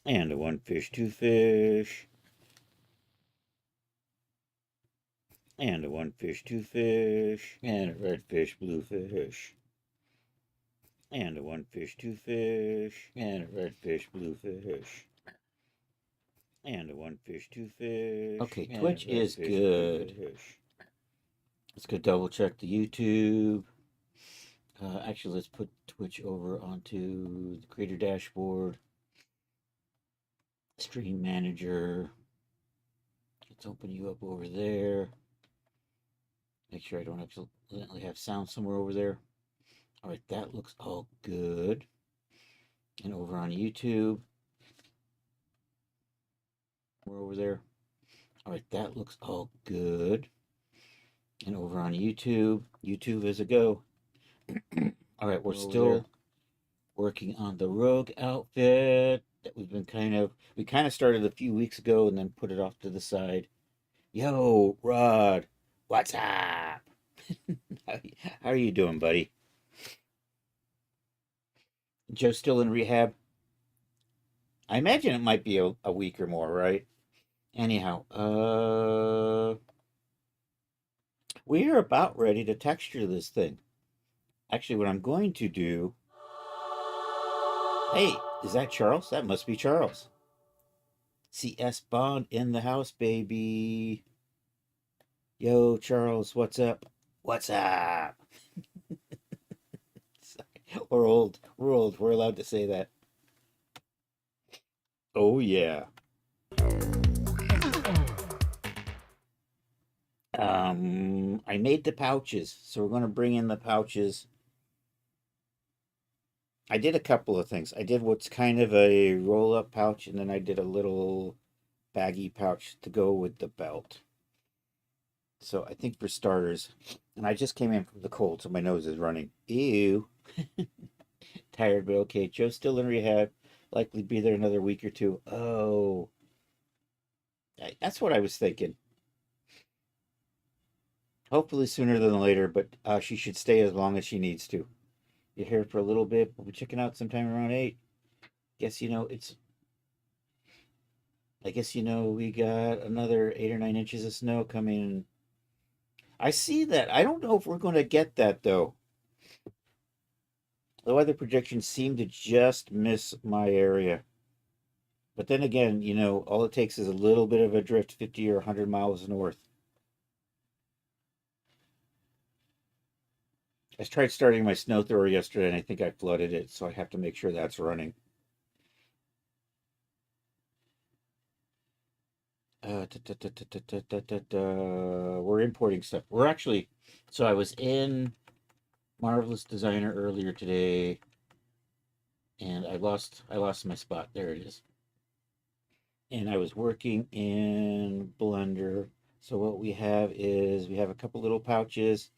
and a one fish, two fish, and a one fish, two fish, and a red fish, blue fish, and a one fish, two fish, and a red fish, blue fish, and a one fish, two fish. Okay, Twitch is good. Let's go double check the YouTube. Actually, let's put Twitch over onto the creator dashboard. Stream manager. Let's open you up over there. Make sure I don't accidentally have sound somewhere over there. All right, that looks all good. And over on YouTube, we're over there. All right, that looks all good. And over on YouTube, YouTube is a go. All right, we're still working on the rogue outfit that we kind of started a few weeks ago and then put it off to the side. Yo, Rod, what's up? How are you doing, buddy? Joe's still in rehab? I imagine it might be a week or more, right? Anyhow, we are about ready to texture this thing. Actually, what I'm going to do... Hey, is that Charles? That must be Charles. CS Bond in the house, baby. Yo, Charles, what's up? What's up? We're old. We're old. We're allowed to say that. Oh, yeah. I made the pouches, so we're going to bring in the pouches. I did a couple of things. I did what's kind of a roll-up pouch, and then I did a little baggy pouch to go with the belt. So I think for starters, and I just came in from the cold, so my nose is running. Ew. Tired, but okay. Joe's still in rehab. Likely be there another week or two. Oh. That's what I was thinking. Hopefully sooner than later, but she should stay as long as she needs to. You're here for a little bit. We'll be checking out sometime around 8. Guess, I guess, we got another 8 or 9 inches of snow coming. I see that. I don't know if we're going to get that, though. The weather projections seem to just miss my area. But then again, all it takes is a little bit of a drift 50 or 100 miles north. I tried starting my snow thrower yesterday, and I think I flooded it, so I have to make sure that's running. We're importing stuff. So I was in Marvelous Designer earlier today, and I lost my spot. There it is. And I was working in Blender. So what we have is we have a couple little pouches,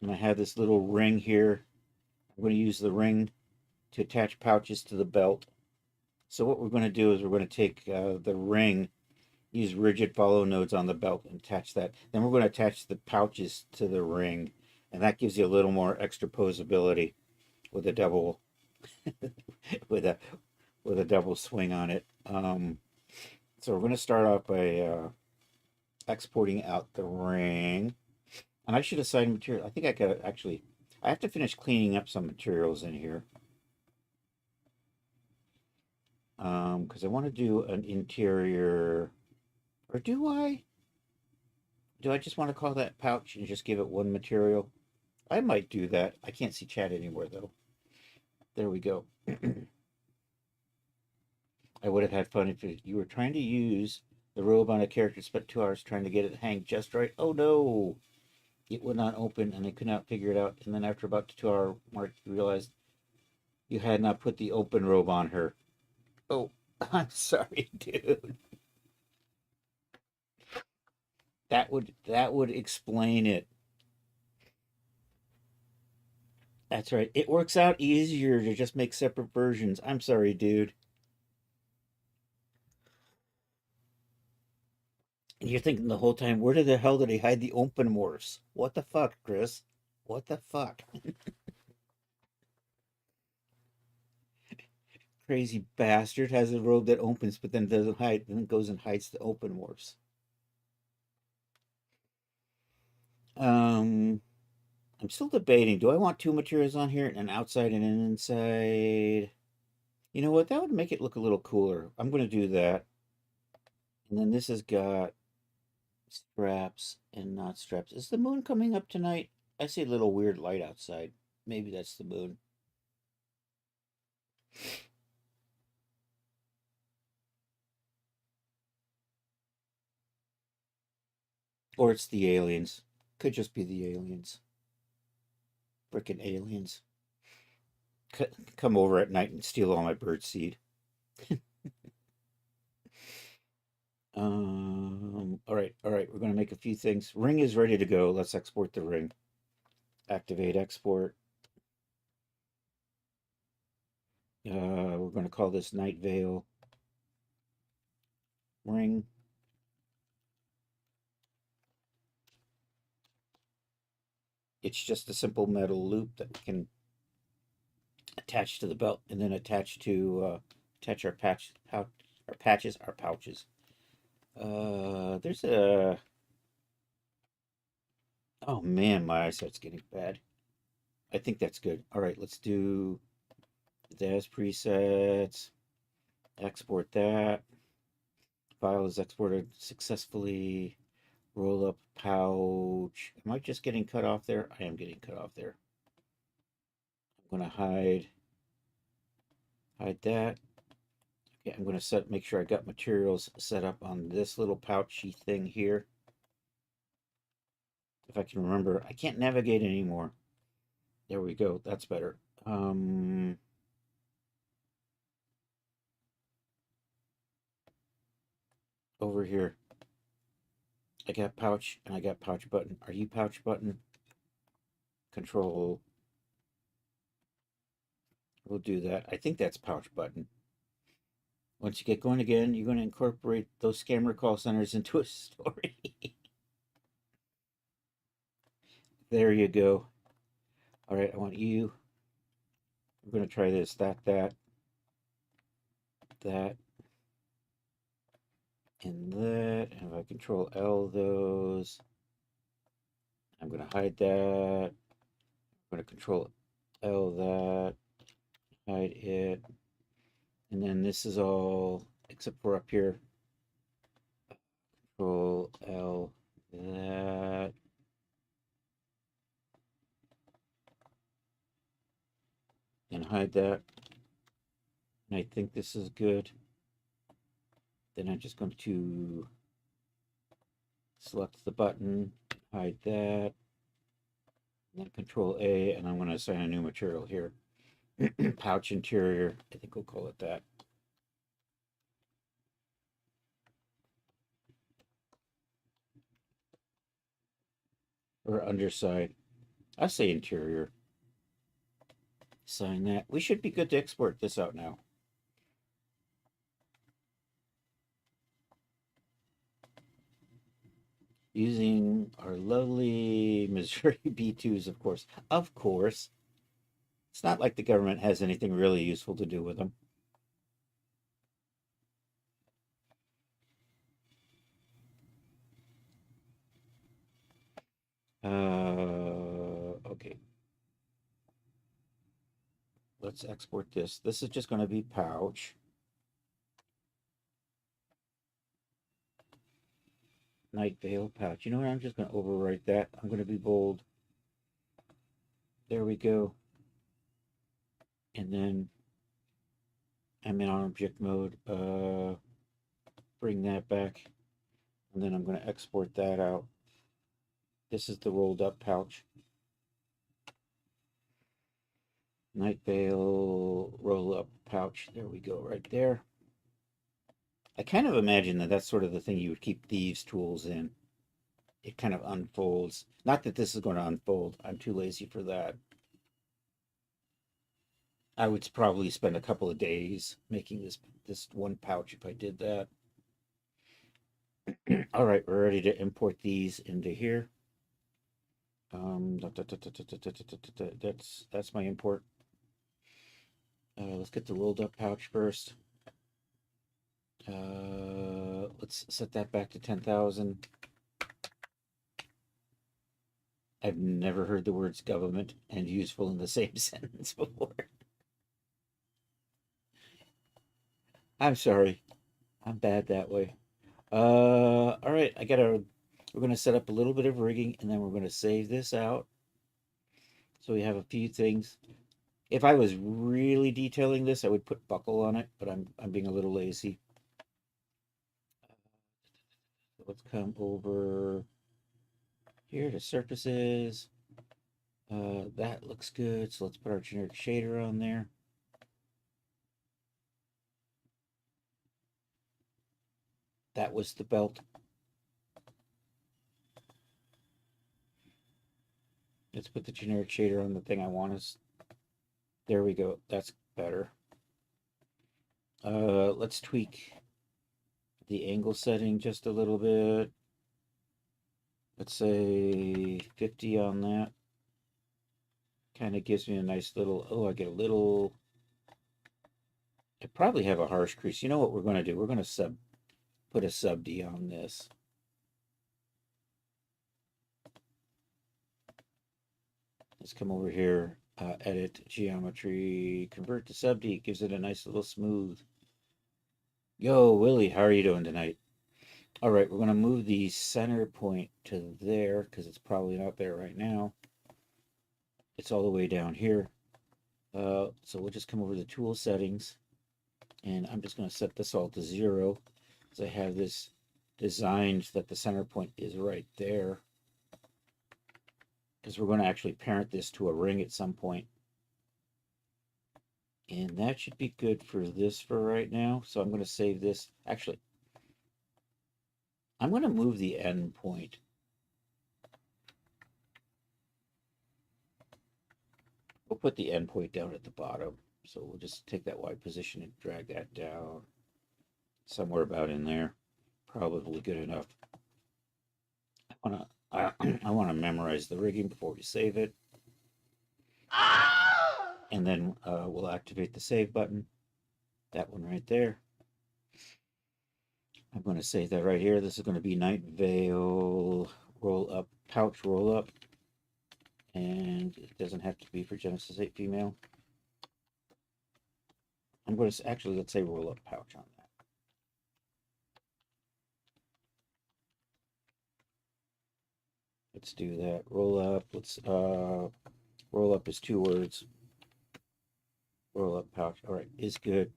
and I have this little ring here. I'm going to use the ring to attach pouches to the belt. So what we're going to do is we're going to take the ring, use rigid follow nodes on the belt and attach that. Then we're going to attach the pouches to the ring, and that gives you a little more extra posability with a double with a double swing on it. So we're going to start off by exporting out the ring. And I should assign material. I think I could actually... I have to finish cleaning up some materials in here. Because I want to do an interior... Or do I? Do I just want to call that pouch and just give it one material? I might do that. I can't see chat anywhere, though. There we go. I would have had fun if you were trying to use the robe on a character, spent 2 hours trying to get it to hang just right. Oh, no! It would not open, and I could not figure it out. And then after about the 2-hour mark, you realized you had not put the open robe on her. Oh, I'm sorry, dude. That would explain it. That's right. It works out easier to just make separate versions. I'm sorry, dude. And you're thinking the whole time, where the hell did he hide the open morphs? What the fuck, Chris? What the fuck? Crazy bastard has a robe that opens, but then doesn't hide, then goes and hides the open morphs. Um, I'm still debating. Do I want two materials on here, an outside and an inside? You know what? That would make it look a little cooler. I'm going to do that. And then this has got straps and not straps. Is the moon coming up tonight? I see a little weird light outside. Maybe that's the moon. Or it's the aliens. Could just be the aliens. Frickin' aliens. Come over at night and steal all my bird seed. All right, all right. We're going to make a few things. Ring is ready to go. Let's export the ring. Activate export. We're going to call this Night Veil ring. It's just a simple metal loop that we can attach to the belt and then attach our patches, our pouches. There's a Oh man, my eyesight's getting bad. I think that's good. All right, let's do Daz presets. Export that. File is exported successfully. Roll up pouch. Am I just getting cut off there? I am getting cut off there. I'm gonna hide that. Okay, I'm gonna make sure I got materials set up on this little pouchy thing here. If I can remember, I can't navigate anymore. There we go. That's better. Over here, I got pouch and I got pouch button. Are you pouch button? Control. We'll do that. I think that's pouch button. Once you get going again, you're going to incorporate those scammer call centers into a story. There you go. All right, I want you. We're going to try this. That, and that. And if I control L those, I'm going to hide that. I'm going to control L that, hide it. And then this is all, except for up here, control L that. And hide that. And I think this is good. Then I'm just going to select the button, hide that, and then Control A, and I'm going to assign a new material here. Pouch interior, I think we'll call it that. Or underside. I say interior. Assign that. We should be good to export this out now. Using our lovely Missouri B2s, of course. Of course. It's not like the government has anything really useful to do with them. Okay. Let's export this. This is just going to be pouch. Night Veil pouch. You know what? I'm just going to overwrite that. I'm going to be bold. There we go. And then I'm in object mode. Bring that back. And then I'm going to export that out. This is the rolled up pouch. Night Veil roll up pouch. There we go, right there. I kind of imagine that that's sort of the thing you would keep thieves' tools in. It kind of unfolds. Not that this is going to unfold. I'm too lazy for that. I would probably spend a couple of days making this one pouch if I did that. All right, we're ready to import these into here. That's my import. Let's get the rolled up pouch first. Let's set that back to 10,000. I've never heard the words government and useful in the same sentence before. I'm sorry. I'm bad that way. All right. We're going to set up a little bit of rigging and then we're going to save this out. So we have a few things. If I was really detailing this, I would put buckle on it, but I'm being a little lazy. Let's come over here to surfaces. That looks good. So let's put our generic shader on there. That was the belt. Let's put the generic shader on the thing I want us. There we go. That's better. Let's tweak the angle setting just a little bit. Let's say 50 on that. Kind of gives me a nice little, oh, I get a little, I probably have a harsh crease. You know what we're going to do? We're going to put a sub D on this. Let's come over here, edit geometry, convert to sub D. It gives it a nice little smooth. Yo, Willie, how are you doing tonight? All right, we're going to move the center point to there because it's probably not there right now. It's all the way down here. So we'll just come over to the tool settings and I'm just going to set this all to 0 because I have this designed that the center point is right there because we're going to actually parent this to a ring at some point. And that should be good for this for right now. So I'm going to save this. Actually, I'm going to move the end point. We'll put the end point down at the bottom. So we'll just take that Y position and drag that down somewhere about in there. Probably good enough. I want to memorize the rigging before we save it. And then we'll activate the save button. That one right there. I'm going to save that right here. This is going to be Night Veil roll up, pouch roll up. And it doesn't have to be for Genesis 8 female. I'm going to actually, let's say roll up pouch on that. Let's do that. Roll up. Let's roll up is 2 words. Roll up pouch. All right, is good.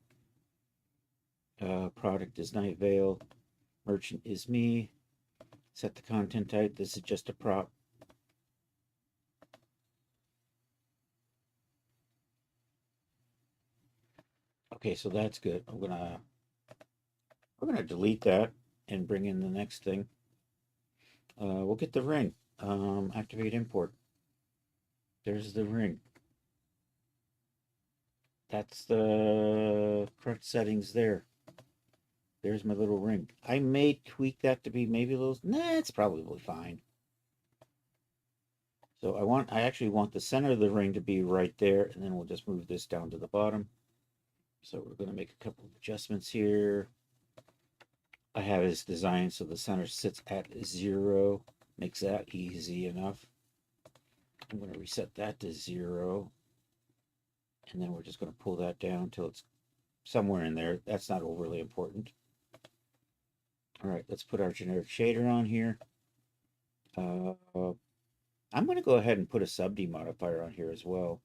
Product is Night Veil. Merchant is me. Set the content type. This is just a prop. Okay, so that's good. We're gonna delete that and bring in the next thing. We'll get the ring. Activate import. There's the ring. That's the correct settings there. There's my little ring. I may tweak that to be maybe a little, nah, it's probably fine. So I actually want the center of the ring to be right there, and then we'll just move this down to the bottom. So we're going to make a couple of adjustments here. I have this design so the center sits at 0. Makes that easy enough. I'm going to reset that to 0. And then we're just going to pull that down until it's somewhere in there. That's not overly important. All right, let's put our generic shader on here. I'm going to go ahead and put a sub D modifier on here as well.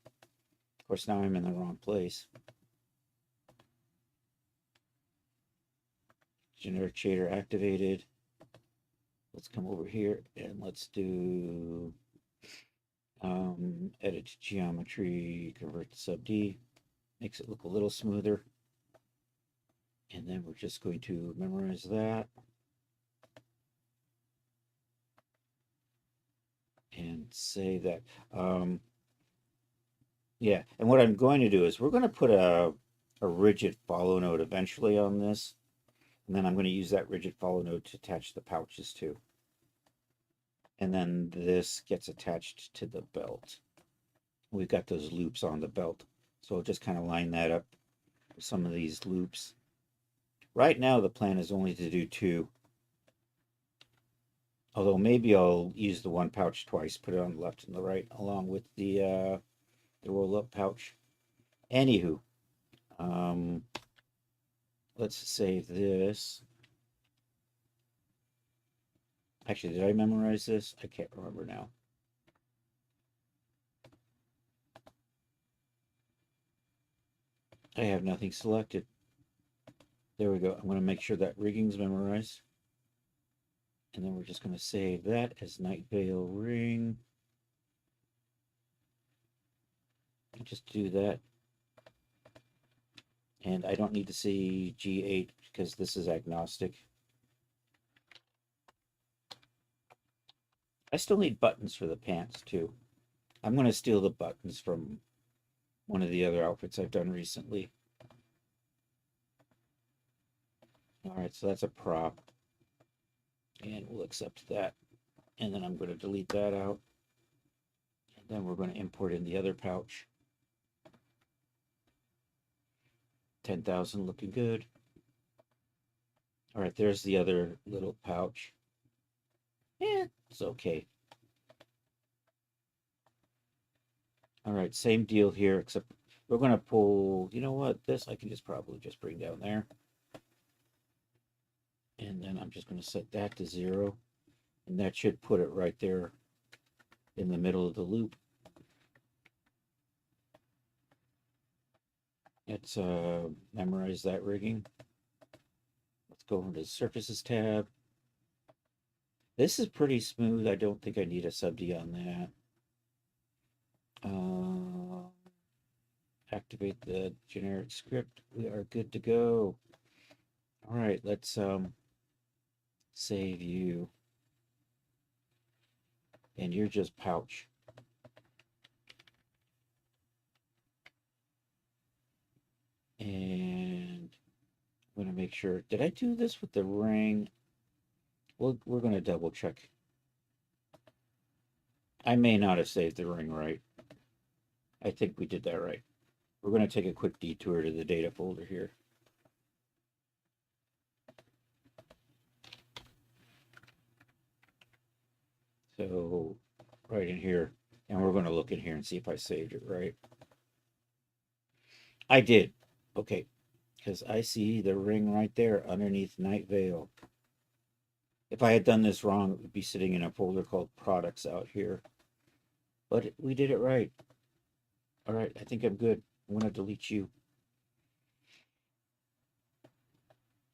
Of course, now I'm in the wrong place. Generic shader activated. Let's come over here and let's do edit geometry, convert to sub D. Makes it look a little smoother. And then we're just going to memorize that. And save that. Yeah, and what I'm going to do is we're going to put a rigid follow node eventually on this. And then I'm going to use that rigid follow node to attach the pouches to. And then this gets attached to the belt. We've got those loops on the belt So I'll just kind of line that up with some of these loops. Right now the plan is only to do 2. Although maybe I'll use the one pouch twice, put it on the left and the right, along with the roll-up pouch. Anywho, let's save this. Actually, did I memorize this? I can't remember now. I have nothing selected. There we go. I'm going to make sure that rigging's memorized. And then we're just going to save that as Night Veil Ring. And just do that. And I don't need to see G8 because this is agnostic. I still need buttons for the pants too. I'm going to steal the buttons from one of the other outfits I've done recently. All right, so that's a prop. And we'll accept that. And then I'm going to delete that out. And then we're going to import in the other pouch. 10,000 looking good. All right, there's the other little pouch. Yeah, it's okay. All right, same deal here, except we're going to pull, you know what, this I can just probably just bring down there. And then I'm just going to set that to 0. And that should put it right there in the middle of the loop. Let's memorize that rigging. Let's go into the Surfaces tab. This is pretty smooth. I don't think I need a sub-D on that. Activate the generic script. We are good to go. All right, let's save you. And you're just pouch. And I'm going to make sure. Did I do this with the ring? Well, we're going to double check. I may not have saved the ring right. I think we did that right. We're going to take a quick detour to the data folder here. So right in here, and we're going to look in here and see if I saved it right. I did. Okay, because I see the ring right there underneath Night Veil. If I had done this wrong, it would be sitting in a folder called Products out here. But we did it right. All right, I think I'm good. I'm going to delete you.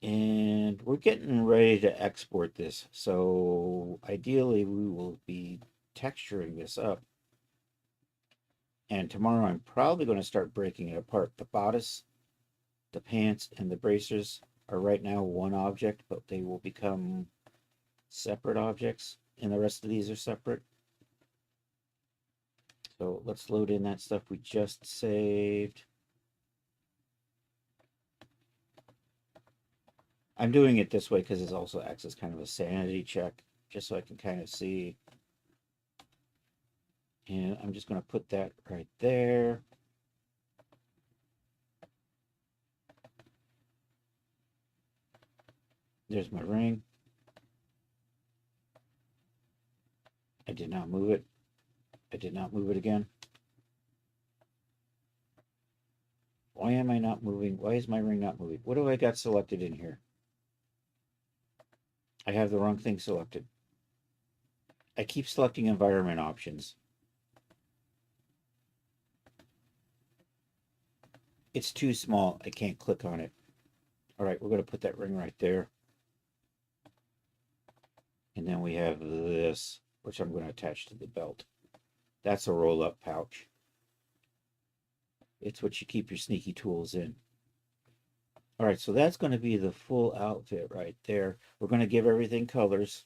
And we're getting ready to export this. So ideally, we will be texturing this up. And tomorrow, I'm probably going to start breaking it apart. The bodice, the pants, and the bracers are right now one object, but they will become separate objects. And the rest of these are separate. So let's load in that stuff we just saved. I'm doing it this way because it also acts as kind of a sanity check, just so I can kind of see. And I'm just going to put that right there. There's my ring. I did not move it. I did not move it again. Why am I not moving? Why is my ring not moving? What do I got selected in here? I have the wrong thing selected. I keep selecting environment options. It's too small. I can't click on it. All right, we're going to put that ring right there. And then we have this, which I'm going to attach to the belt. That's a roll-up pouch. It's what you keep your sneaky tools in. All right, so that's going to be the full outfit right there. We're going to give everything colors,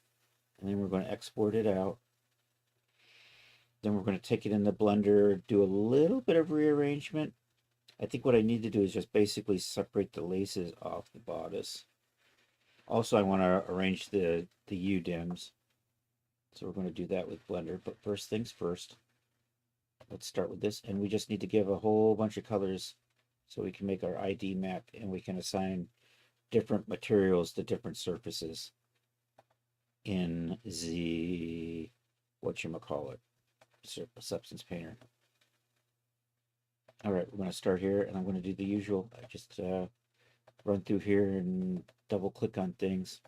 and then we're going to export it out. Then we're going to take it in the blender, do a little bit of rearrangement. I think what I need to do is just basically separate the laces off the bodice. Also, I want to arrange the U-dims. So we're going to do that with Blender. But first things first. let's start with this. And we just need to give a whole bunch of colors so we can make our ID map and we can assign different materials to different surfaces in the, whatchamacallit, substance painter. All right, we're going to start here and I'm going to do the usual. I just run through here and double click on things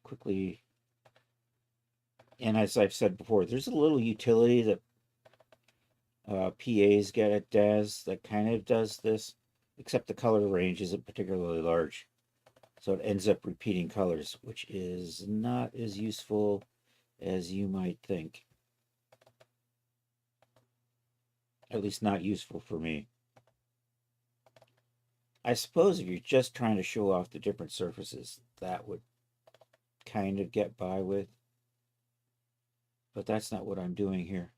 quickly. And as I've said before, there's a little utility that PAs get at Daz that kind of does this, except the color range isn't particularly large. So it ends up repeating colors, which is not as useful as you might think. At least not useful for me. I suppose if you're just trying to show off the different surfaces, that would kind of get by with. But that's not what I'm doing here.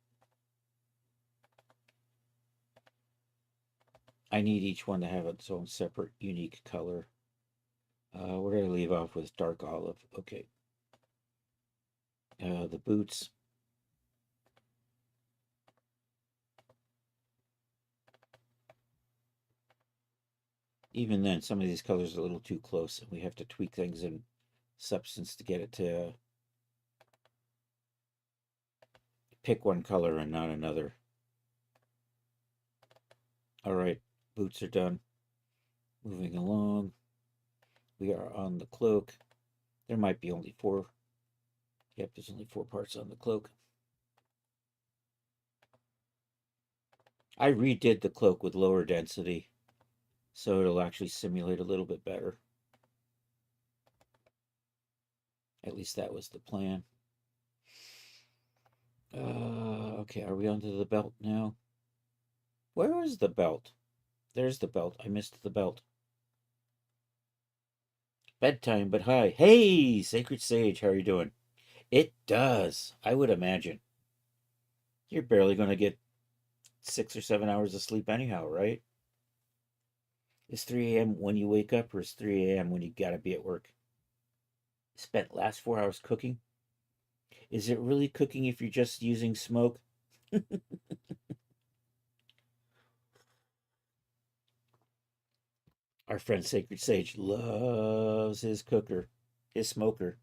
I need each one to have its own separate, unique color. We're going to leave off with dark olive. Okay. The boots. Even then, some of these colors are a little too close, and we have to tweak things in substance to get it to pick one color and not another. All right, boots are done. Moving along. We are on the cloak. There might be only 4. Yep, there's only 4 parts on the cloak. I redid the cloak with lower density, so it'll actually simulate a little bit better. At least that was the plan. Okay, are we onto the belt now? Where is the belt? There's the belt. I missed the belt. Bedtime, but hi. Hey, Sacred Sage, how are you doing? It does, I would imagine. You're barely going to get 6 or 7 hours of sleep anyhow, right? Is 3 a.m. when you wake up, or is 3 a.m. when you gotta be at work? Spent last 4 hours cooking? Is it really cooking if you're just using smoke? Our friend Sacred Sage loves his cooker, his smoker.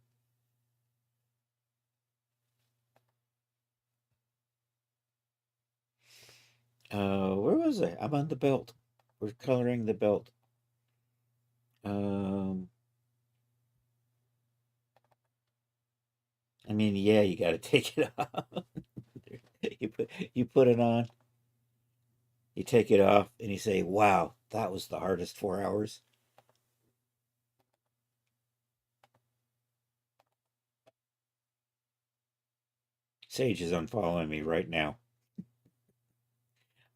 Where was I? I'm on the belt. We're coloring the belt. Um, I mean, yeah, you got to take it off. you put it on, you take it off, and you say, "Wow, that was the hardest 4 hours." Sage is unfollowing me right now.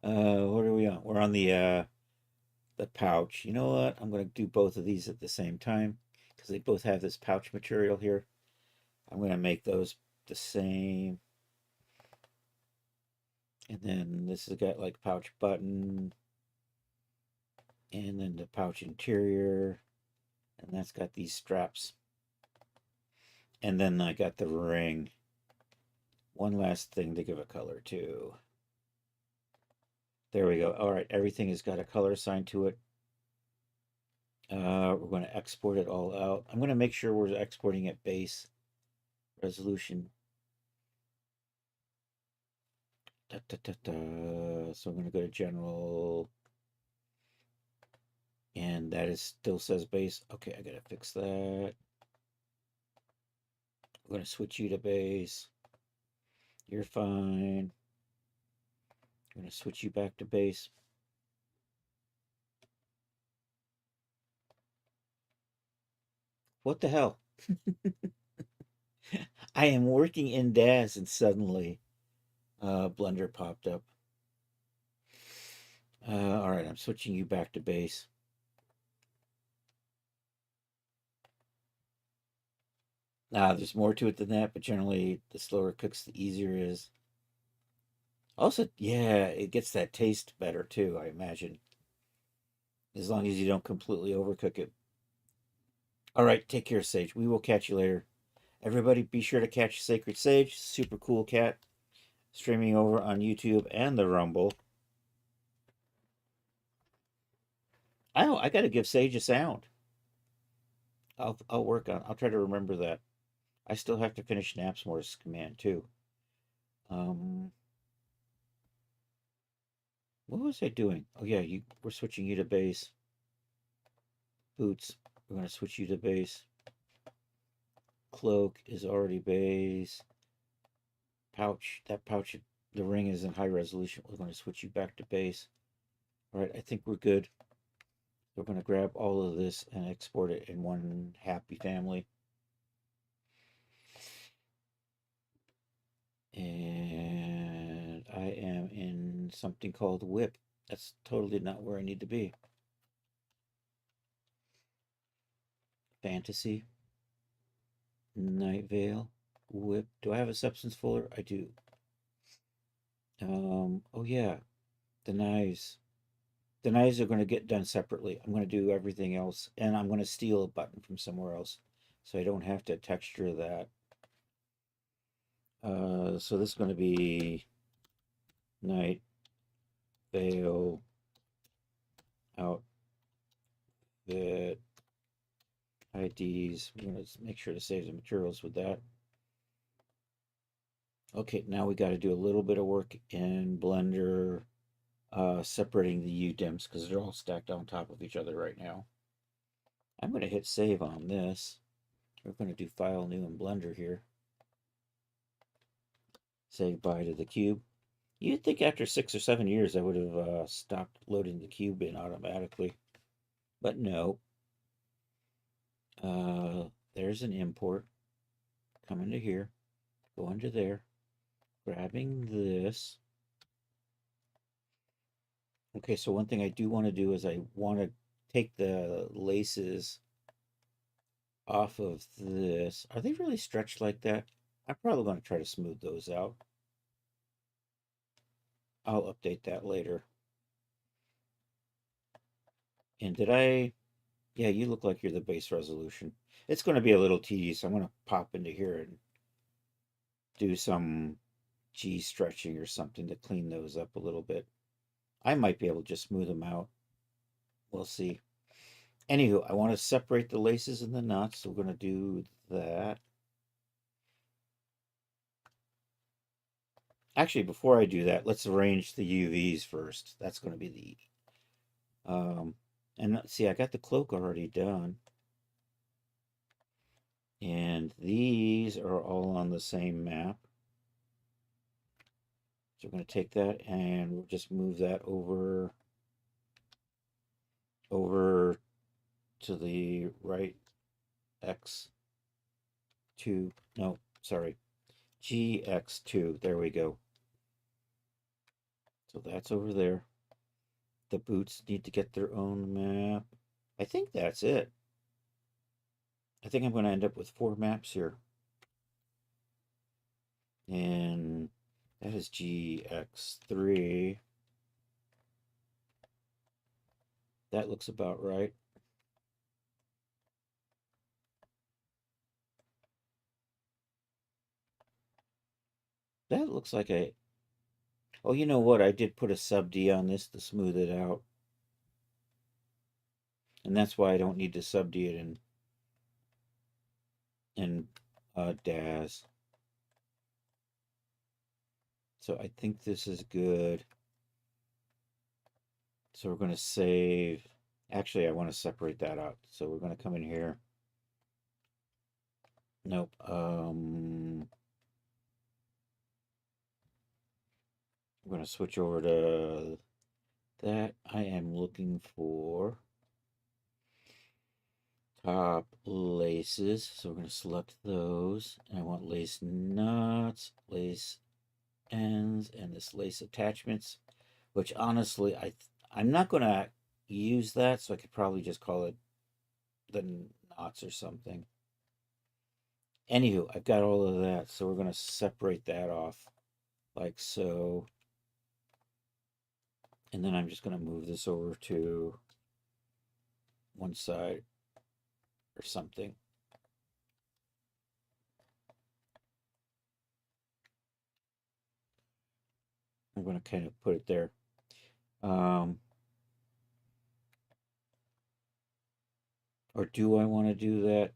What are we on? We're on the pouch. You know what? I'm going to do both of these at the same time because they both have this pouch material here. I'm going to make those the same. And then this has got like pouch button. And then the pouch interior. And that's got these straps. And then I got the ring. One last thing to give a color to. There we go. All right, everything has got a color assigned to it. We're going to export it all out. I'm going to make sure we're exporting at base resolution. Da, da, da, da. So I'm going to go to general. And that is still says base. Okay, I got to fix that. I'm going to switch you to base. You're fine. I'm going to switch you back to base. What the hell? I am working in Daz and suddenly Blender popped up. All right, I'm switching you back to base. Now, there's more to it than that, but generally, the slower it cooks, the easier it is. Also, yeah, it gets that taste better too, I imagine. As long as you don't completely overcook it. All right, take care, Sage. We will catch you later. Everybody, be sure to catch Sacred Sage. Super cool cat. streaming over on YouTube and the Rumble. I got to give Sage a sound. I'll work on. I'll try to remember that. I still have to finish Napsmore's command too. Um, what was I doing? Oh yeah, we're switching you to base. Boots, we're gonna switch you to base. Cloak is already base. Pouch, that pouch, the ring is in high resolution. We're going to switch you back to base. All right, I think we're good. We're going to grab all of this and export it in one happy family. And I am in something called whip. That's totally not where I need to be. Fantasy, Night Veil, whip. Do I have a substance fuller? I do. Oh yeah, the knives. The knives are going to get done separately. I'm going to do everything else, and I'm going to steal a button from somewhere else, so I don't have to texture that. So this is going to be Night Veil Outfit IDs. We're going to make sure to save the materials with that. Okay, now we got to do a little bit of work in Blender, separating the UDIMs because they're all stacked on top of each other right now. I'm going to hit save on this. We're going to do File New in Blender here. Say bye to the cube. You'd think after 6 or 7 years I would have stopped loading the cube in automatically, but no. There's an import. Come into here, go into there, grabbing this. Okay, so one thing I do want to do is I want to take the laces off of this. Are they really stretched like that? I'm probably going to try to smooth those out. I'll update that later. And did I? Yeah, you look like you're the base resolution. It's going to be a little tedious. I'm going to pop into here and do some G stretching or something to clean those up a little bit. I might be able to just smooth them out. We'll see. Anywho, I want to separate the laces and the nuts, so we're going to do that. Actually, before I do that, let's arrange the UVs first. That's going to be the... and see, I got the cloak already done. And these are all on the same map. So we're going to take that and we'll just move that over to the right. X2, no, sorry, GX2, there we go. So that's over there. The boots need to get their own map. I think that's it. I think I'm going to end up with 4 maps here. And that is GX3. That looks about right. That looks like a... Oh, you know what? I did put a sub D on this to smooth it out. And that's why I don't need to sub D it in Daz. So I think this is good. So we're going to save. Actually, I want to separate that out. So we're going to come in here. Nope. I'm going to switch over to that. I am looking for top laces. So we're going to select those. And I want lace nuts, lace ends, and this lace attachments, which honestly, I'm not going to use that. So I could probably just call it the knots or something. Anywho, I've got all of that, so we're going to separate that off like so. And then I'm just going to move this over to one side or something. I'm going to kind of put it there. Um, or do I want to do that?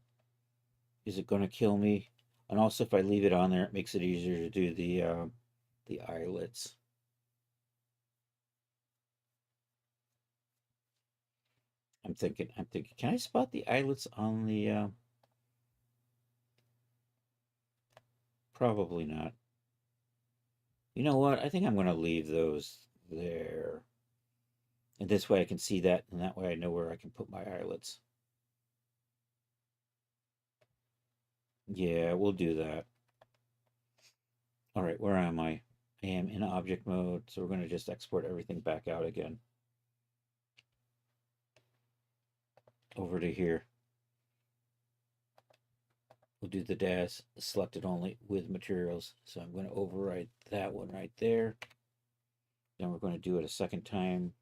Is it going to kill me? And also, if I leave it on there, it makes it easier to do the eyelets. I'm thinking, can I spot the eyelets on the, probably not. You know what? I think I'm going to leave those there. And this way I can see that, and that way I know where I can put my eyelets. Yeah, we'll do that. All right, where am I? I am in object mode, so we're going to just export everything back out again. Over to here. We'll do the Daz selected only with materials. So I'm going to override that one right there. Then we're going to do it a second time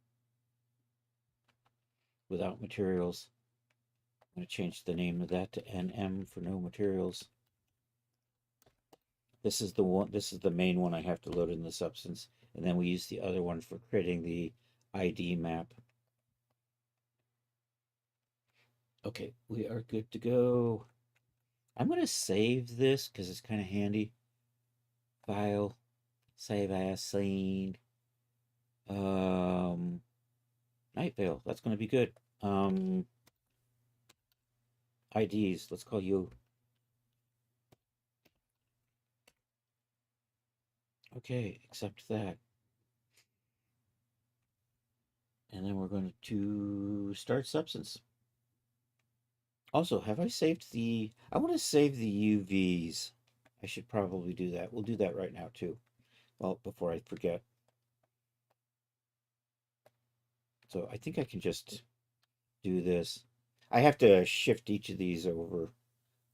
without materials. I'm going to change the name of that to NM for no materials. This is the one. This is the main one I have to load in the substance, and then we use the other one for creating the ID map. Okay, we are good to go. I'm going to save this because it's kind of handy. File, save as scene. Night Vale, that's going to be good. IDs, let's call you. Okay, accept that. And then we're going to start substance. Also, have I saved the... I want to save the UVs. I should probably do that. We'll do that right now, too. Well, before I forget. So I think I can just do this. I have to shift each of these over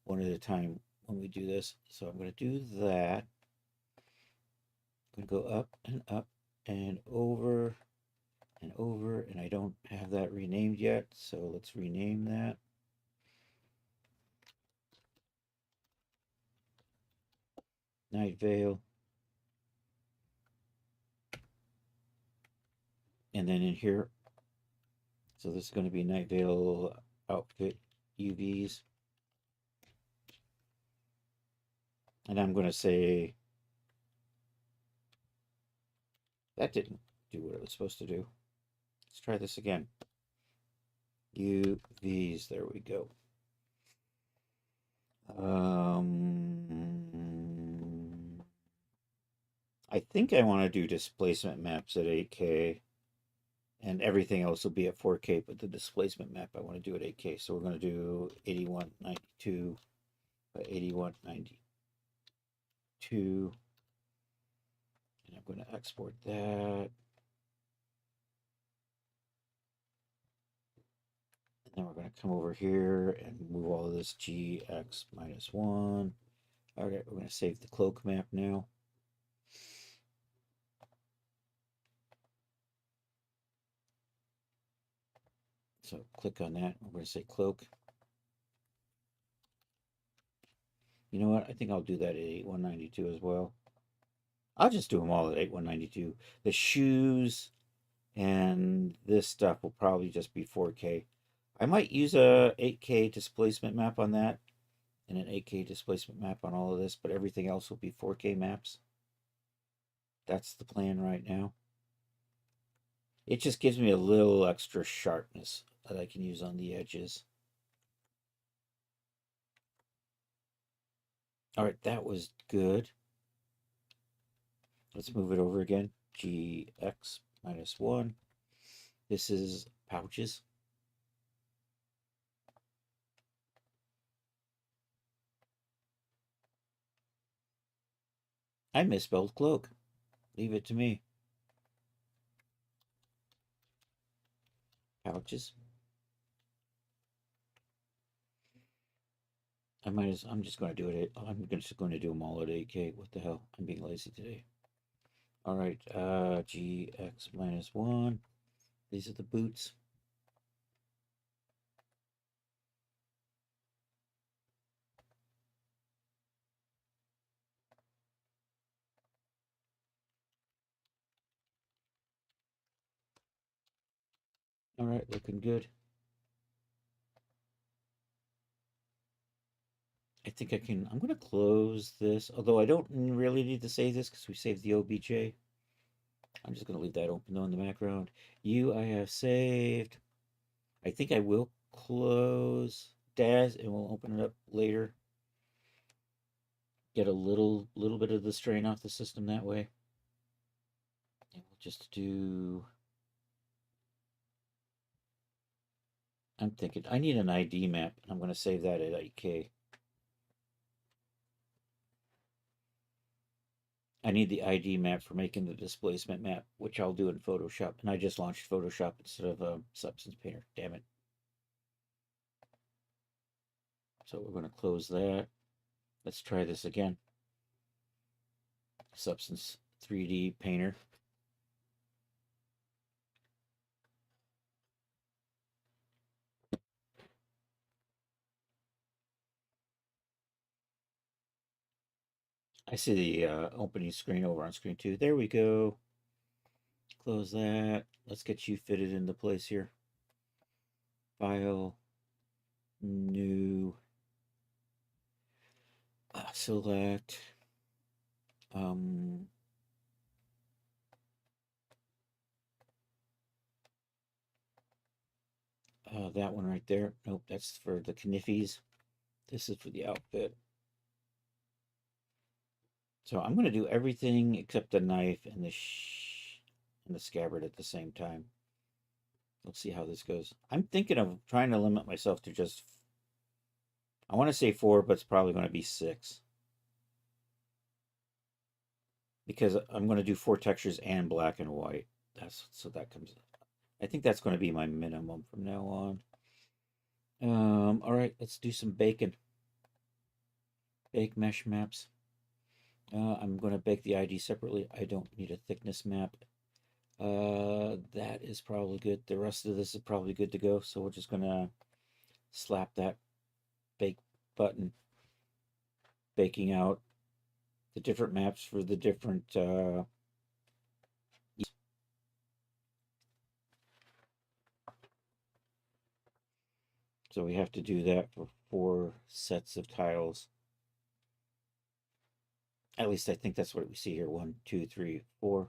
one at a time when we do this. So I'm going to do that. I'm going to go up and over and over. And I don't have that renamed yet. So let's rename that. Night Vale. And then in here, so this is going to be Night Vale outfit UVs. And I'm going to say, that didn't do what it was supposed to do. Let's try this again. UVs, there we go. I think I want to do displacement maps at 8K, and everything else will be at 4K, but the displacement map I want to do at 8K. So we're going to do 8192 by 8192. And I'm going to export that. And then we're going to come over here and move all of this GX -1. All right, we're going to save the cloak map now. So click on that. We're going to say cloak. You know what? I think I'll do that at 8192 as well. I'll just do them all at 8192. The shoes and this stuff will probably just be 4K. I might use a 8K displacement map on that and an 8K displacement map on all of this, but everything else will be 4K maps. That's the plan right now. It just gives me a little extra sharpness that I can use on the edges. All right, that was good. Let's move it over again. GX -1. This is pouches. I misspelled cloak. Leave it to me. Pouches. I'm just going to do it. I'm just going to do them all at 8K. What the hell? I'm being lazy today. All right, GX -1. These are the boots. All right, looking good. I think I can. I'm going to close this, although I don't really need to save this because we saved the OBJ. I'm just going to leave that open though in the background. I have saved. I think I will close Daz and we'll open it up later. Get a little bit of the strain off the system that way. And we'll just do. I'm thinking I need an ID map, and I'm going to save that at IK. I need the ID map for making the displacement map, which I'll do in Photoshop. And I just launched Photoshop instead of Substance Painter. Damn it. So we're going to close that. Let's try this again. Substance 3D Painter. I see the opening screen over on screen 2. There we go. Close that. Let's get you fitted into place here. File. New. Select. That one right there. Nope, that's for the Kniffies. This is for the outfit. So I'm going to do everything except the knife and the scabbard at the same time. Let's see how this goes. I'm thinking of trying to limit myself to just, I want to say 4, but it's probably going to be 6. Because I'm going to do 4 textures and black and white. So that comes, I think that's going to be my minimum from now on. All right, let's do some bacon. Bake mesh maps. I'm going to bake the ID separately. I don't need a thickness map. That is probably good. The rest of this is probably good to go. So we're just going to slap that bake button, baking out the different maps for the different so we have to do that for 4 sets of tiles. At least I think that's what we see here. 1, 2, 3, 4.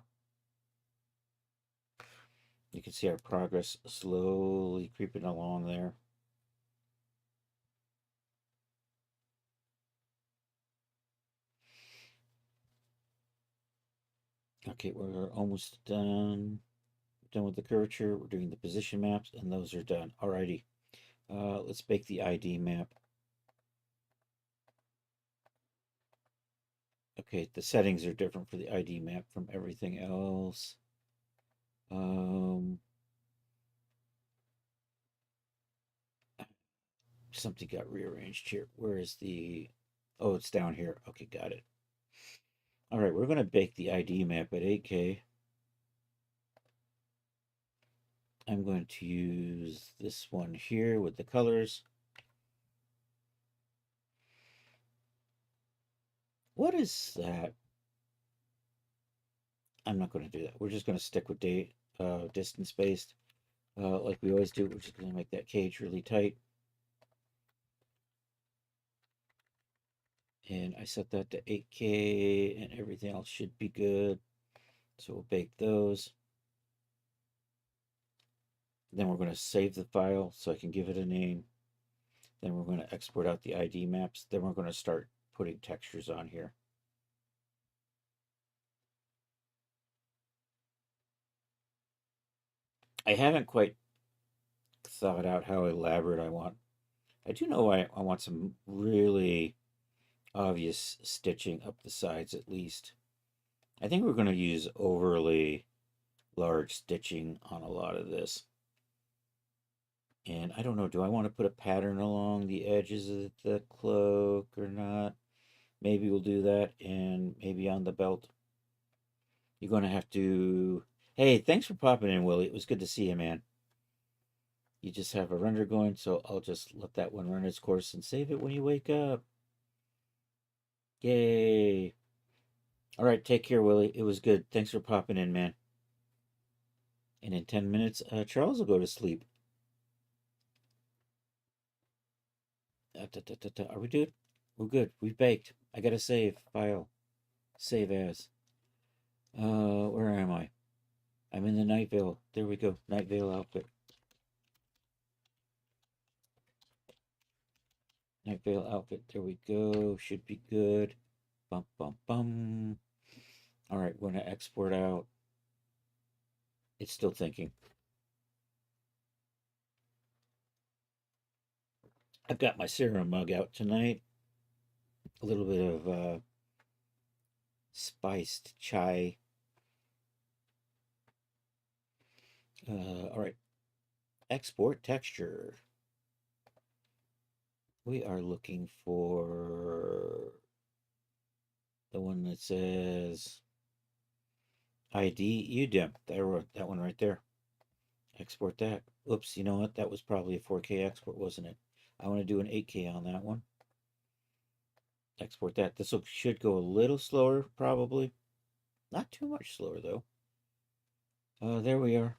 You can see our progress slowly creeping along there. Okay, we're almost done. Done with the curvature. We're doing the position maps, and those are done. Alrighty. Let's bake the ID map. Okay, the settings are different for the ID map from everything else. Something got rearranged here. Where is the... Oh, it's down here. Okay, got it. All right, we're going to bake the ID map at 8K. I'm going to use this one here with the colors. What is that? I'm not going to do that. We're just going to stick with distance based like we always do. We're just going to make that cage really tight. And I set that to 8K and everything else should be good. So we'll bake those. Then we're going to save the file so I can give it a name. Then we're going to export out the ID maps. Then we're going to start putting textures on here. I haven't quite thought out how elaborate I want. I do know I want some really obvious stitching up the sides at least. I think we're going to use overly large stitching on a lot of this. And I don't know, do I want to put a pattern along the edges of the cloak or not? Maybe we'll do that, and maybe on the belt. You're going to have to... Hey, thanks for popping in, Willie. It was good to see you, man. You just have a render going, so I'll just let that one run its course and save it when you wake up. Yay. All right, take care, Willie. It was good. Thanks for popping in, man. And in 10 minutes, Charles will go to sleep. Are we good? We're good. We baked. I gotta save file. Save as. Where am I? I'm in the Night Vale. There we go. Night Vale outfit. Night Vale outfit. There we go. Should be good. Bum bum bum. All right, we're gonna export out. It's still thinking. I've got my serum mug out tonight. A little bit of spiced chai. All right, export texture. We are looking for the one that says ID UDIM. That one right there. Export that. Oops, you know what? That was probably a 4K export, wasn't it? I want to do an 8K on that one. Export that. This should go a little slower, probably. Not too much slower, though. There we are.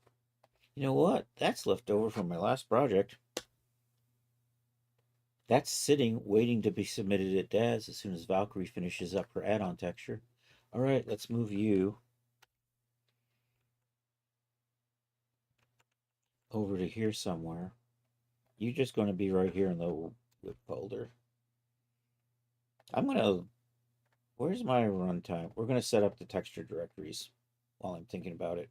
You know what? That's left over from my last project. That's sitting, waiting to be submitted at Daz as soon as Valkyrie finishes up her add-on texture. All right, let's move you over to here somewhere. You're just going to be right here in the whip folder. I'm going to... Where's my runtime? We're going to set up the texture directories while I'm thinking about it.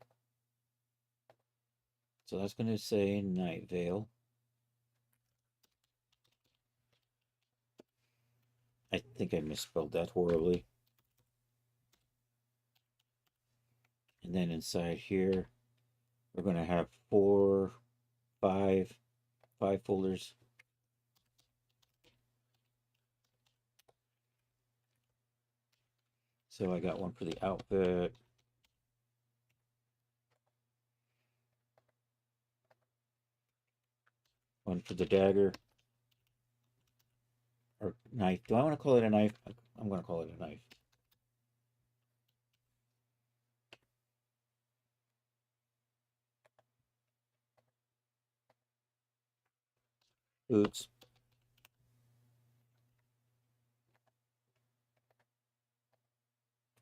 So that's going to say Night Vale. I think I misspelled that horribly. And then inside here, we're going to have five folders. So I got one for the outfit. One for the dagger. Or knife. Do I want to call it a knife? I'm going to call it a knife. Boots.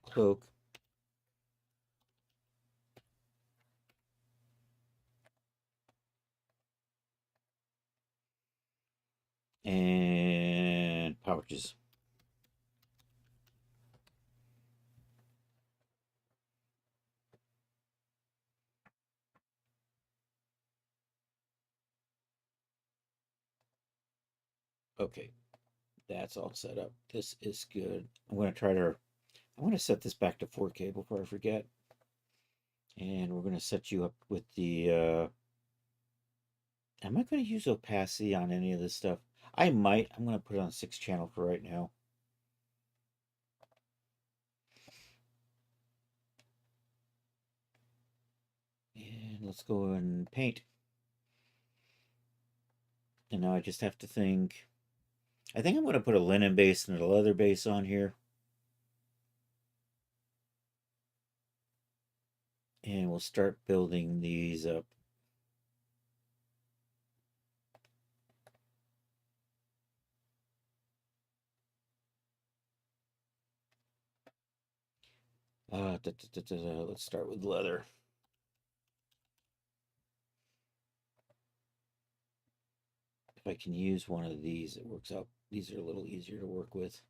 Cloak. And pouches. Okay, that's all set up. This is good. I'm going to try to... I want to set this back to 4K before I forget. And we're going to set you up with the... Am I going to use opacity on any of this stuff? I might. I'm going to put it on 6 channel for right now. And let's go and paint. And now I just have to think. I think I'm going to put a linen base and a leather base on here. And we'll start building these up. Let's start with leather. If I can use one of these, it works out. These are a little easier to work with.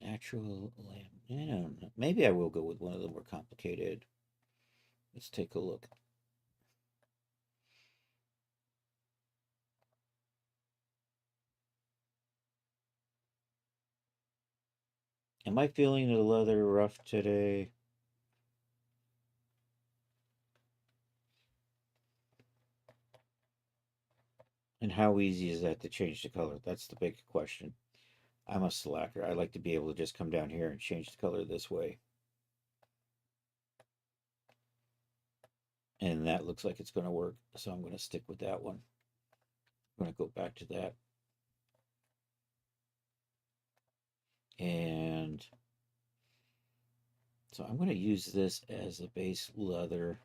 Natural lamp. I don't know. Maybe I will go with one of the more complicated. Let's take a look. Am I feeling the leather rough today? And how easy is that to change the color? That's the big question. I'm a slacker. I like to be able to just come down here and change the color this way. And that looks like it's going to work. So I'm going to stick with that one. I'm going to go back to that. And so I'm going to use this as a base leather.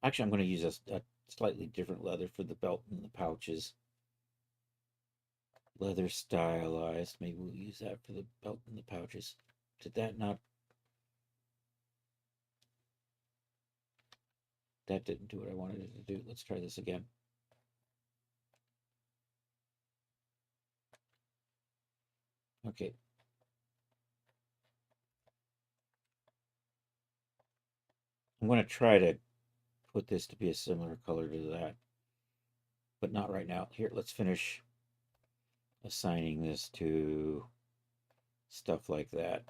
Actually, I'm going to use a slightly different leather for the belt and the pouches. Leather stylized. Maybe we'll use that for the belt and the pouches. Did that not? That didn't do what I wanted it to do. Let's try this again. Okay. I'm going to try to put this to be a similar color to that, but not right now. Here, let's finish assigning this to stuff like that.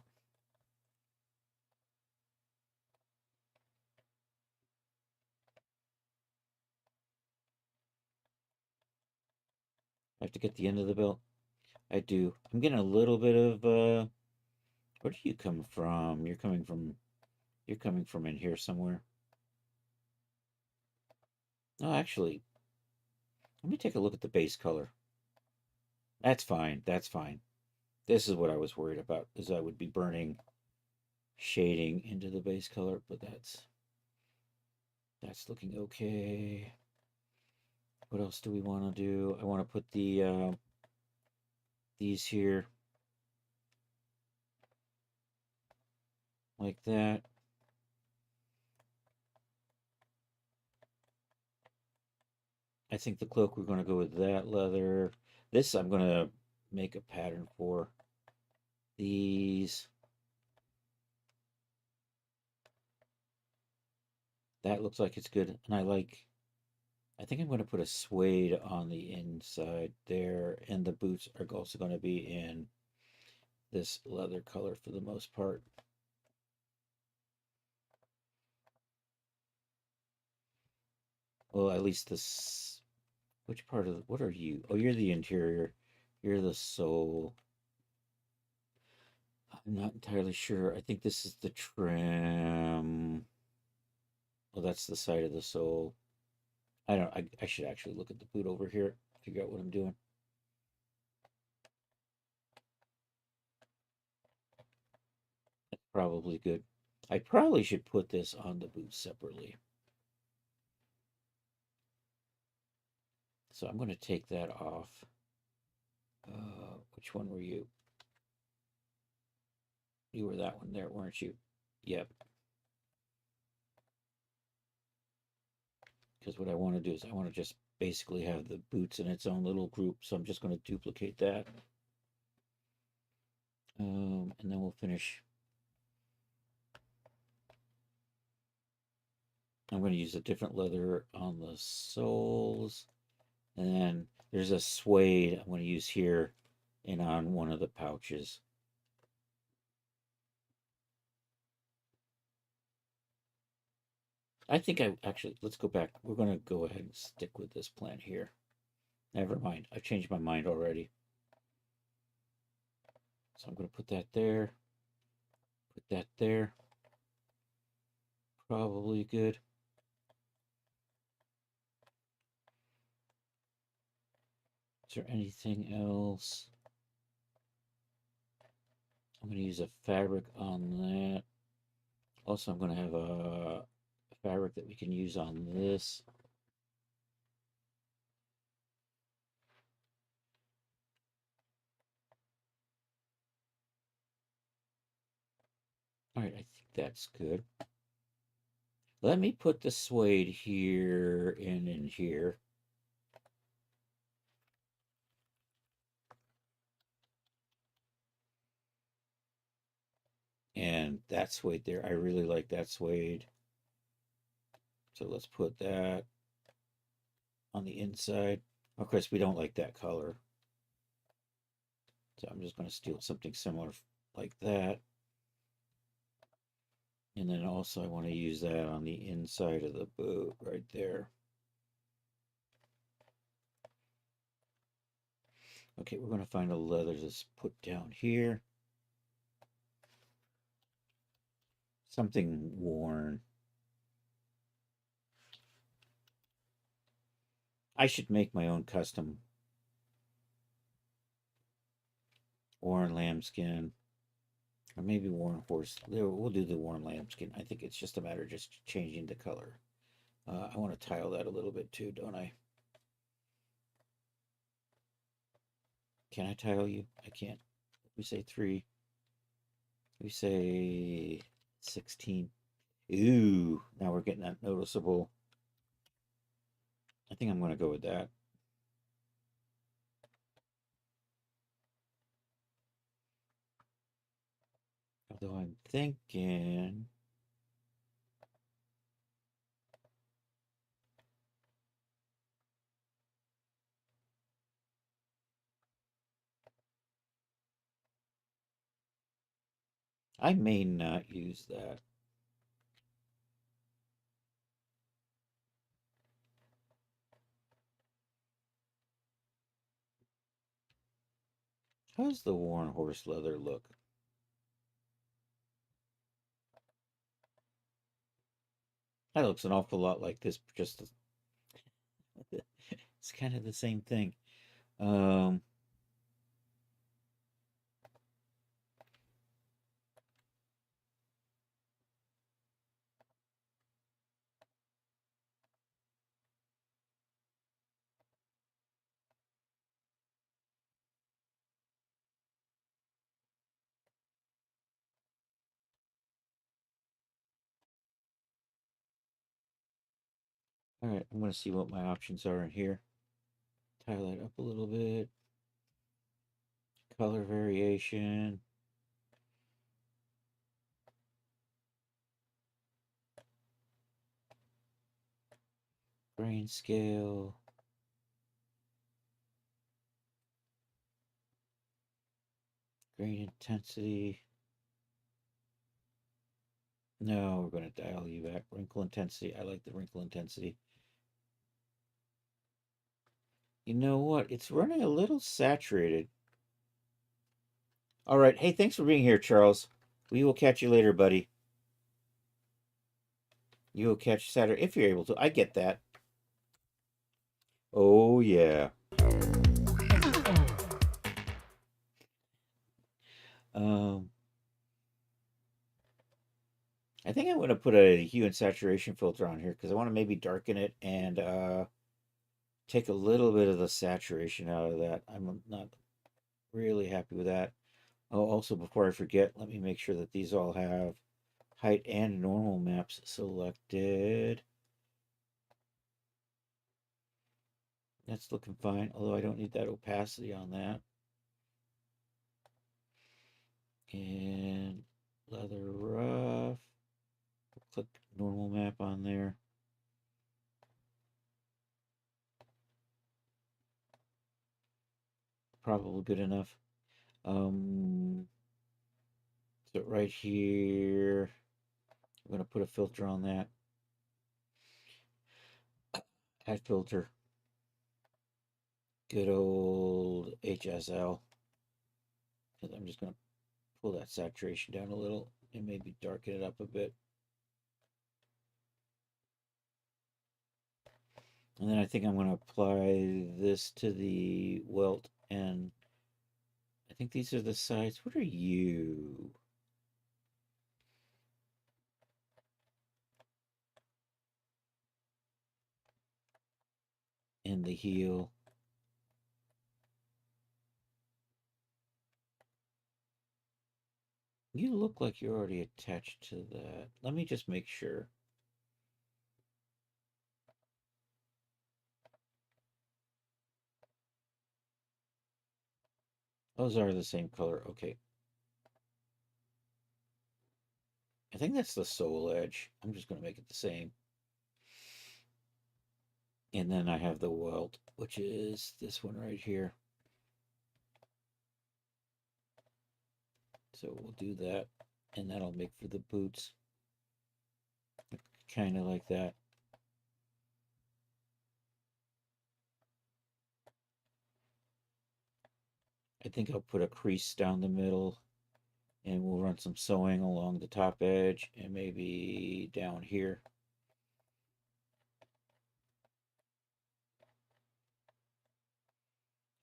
I have to get the end of the belt. I do. I'm getting a little bit of where do you come from? You're coming from in here somewhere. No, actually, let me take a look at the base color. That's fine. That's fine. This is what I was worried about, is I would be burning shading into the base color, but that's looking okay. What else do we want to do? I want to put these here like that. I think the cloak, we're going to go with that leather. This I'm going to make a pattern for. These. That looks like it's good. And I think I'm going to put a suede on the inside there. And the boots are also going to be in this leather color for the most part. Well, at least this. Which part of what are you? Oh, you're the interior. You're the sole. I'm not entirely sure. I think this is the trim. Well, that's the side of the sole. I don't. I should actually look at the boot over here. Figure out what I'm doing. That's probably good. I probably should put this on the boot separately. So I'm going to take that off. Which one were you? You were that one there, weren't you? Yep. Because what I want to do is I want to just basically have the boots in its own little group. So I'm just going to duplicate that. And then we'll finish. I'm going to use a different leather on the soles. And then there's a suede I'm going to use here and on one of the pouches. I think let's go back. We're going to go ahead and stick with this plan here. Never mind. I've changed my mind already. So I'm going to put that there. Put that there. Probably good. Is there anything else? I'm going to use a fabric on that. Also, I'm going to have a fabric that we can use on this. All right, I think that's good. Let me put the suede here and in here. And that suede there, I really like that suede. So let's put that on the inside. Of course, we don't like that color. So I'm just going to steal something similar like that. And then also I want to use that on the inside of the boot right there. Okay, we're going to find a leather that's put down here. Something worn. I should make my own custom worn lambskin. Or maybe worn horse. We'll do the worn lambskin. I think it's just a matter of just changing the color. I want to tile that a little bit too, don't I? Can I tile you? I can't. We say 3. We say 16. Ooh, now we're getting that noticeable. I think I'm going to go with that. Although I'm thinking... I may not use that. How does the worn horse leather look? That looks an awful lot like this, just it's kind of the same thing. Um, all right, I'm going to see what my options are in here. Tile that up a little bit. Color variation. Grain scale. Grain intensity. No, we're going to dial you back. Wrinkle intensity. I like the wrinkle intensity. You know what? It's running a little saturated. All right. Hey, thanks for being here, Charles. We will catch you later, buddy. You will catch Saturday if you're able to. I get that. Oh, yeah. Um, I think I'm going to put a hue and saturation filter on here because I want to maybe darken it and take a little bit of the saturation out of that. I'm not really happy with that. Oh, also, before I forget, let me make sure that these all have height and normal maps selected. That's looking fine, although I don't need that opacity on that. And leather rough. Click normal map on there. Probably good enough. So right here, I'm going to put a filter on that. Add filter. Good old HSL. I'm just going to pull that saturation down a little and maybe darken it up a bit. And then I think I'm going to apply this to the welt, and I think these are the sides. What are you? And the heel. You look like you're already attached to that. Let me just make sure. Those are the same color. Okay. I think that's the sole edge. I'm just going to make it the same. And then I have the welt, which is this one right here. So we'll do that, and that'll make for the boots. Kind of like that. I think I'll put a crease down the middle, and we'll run some sewing along the top edge and maybe down here.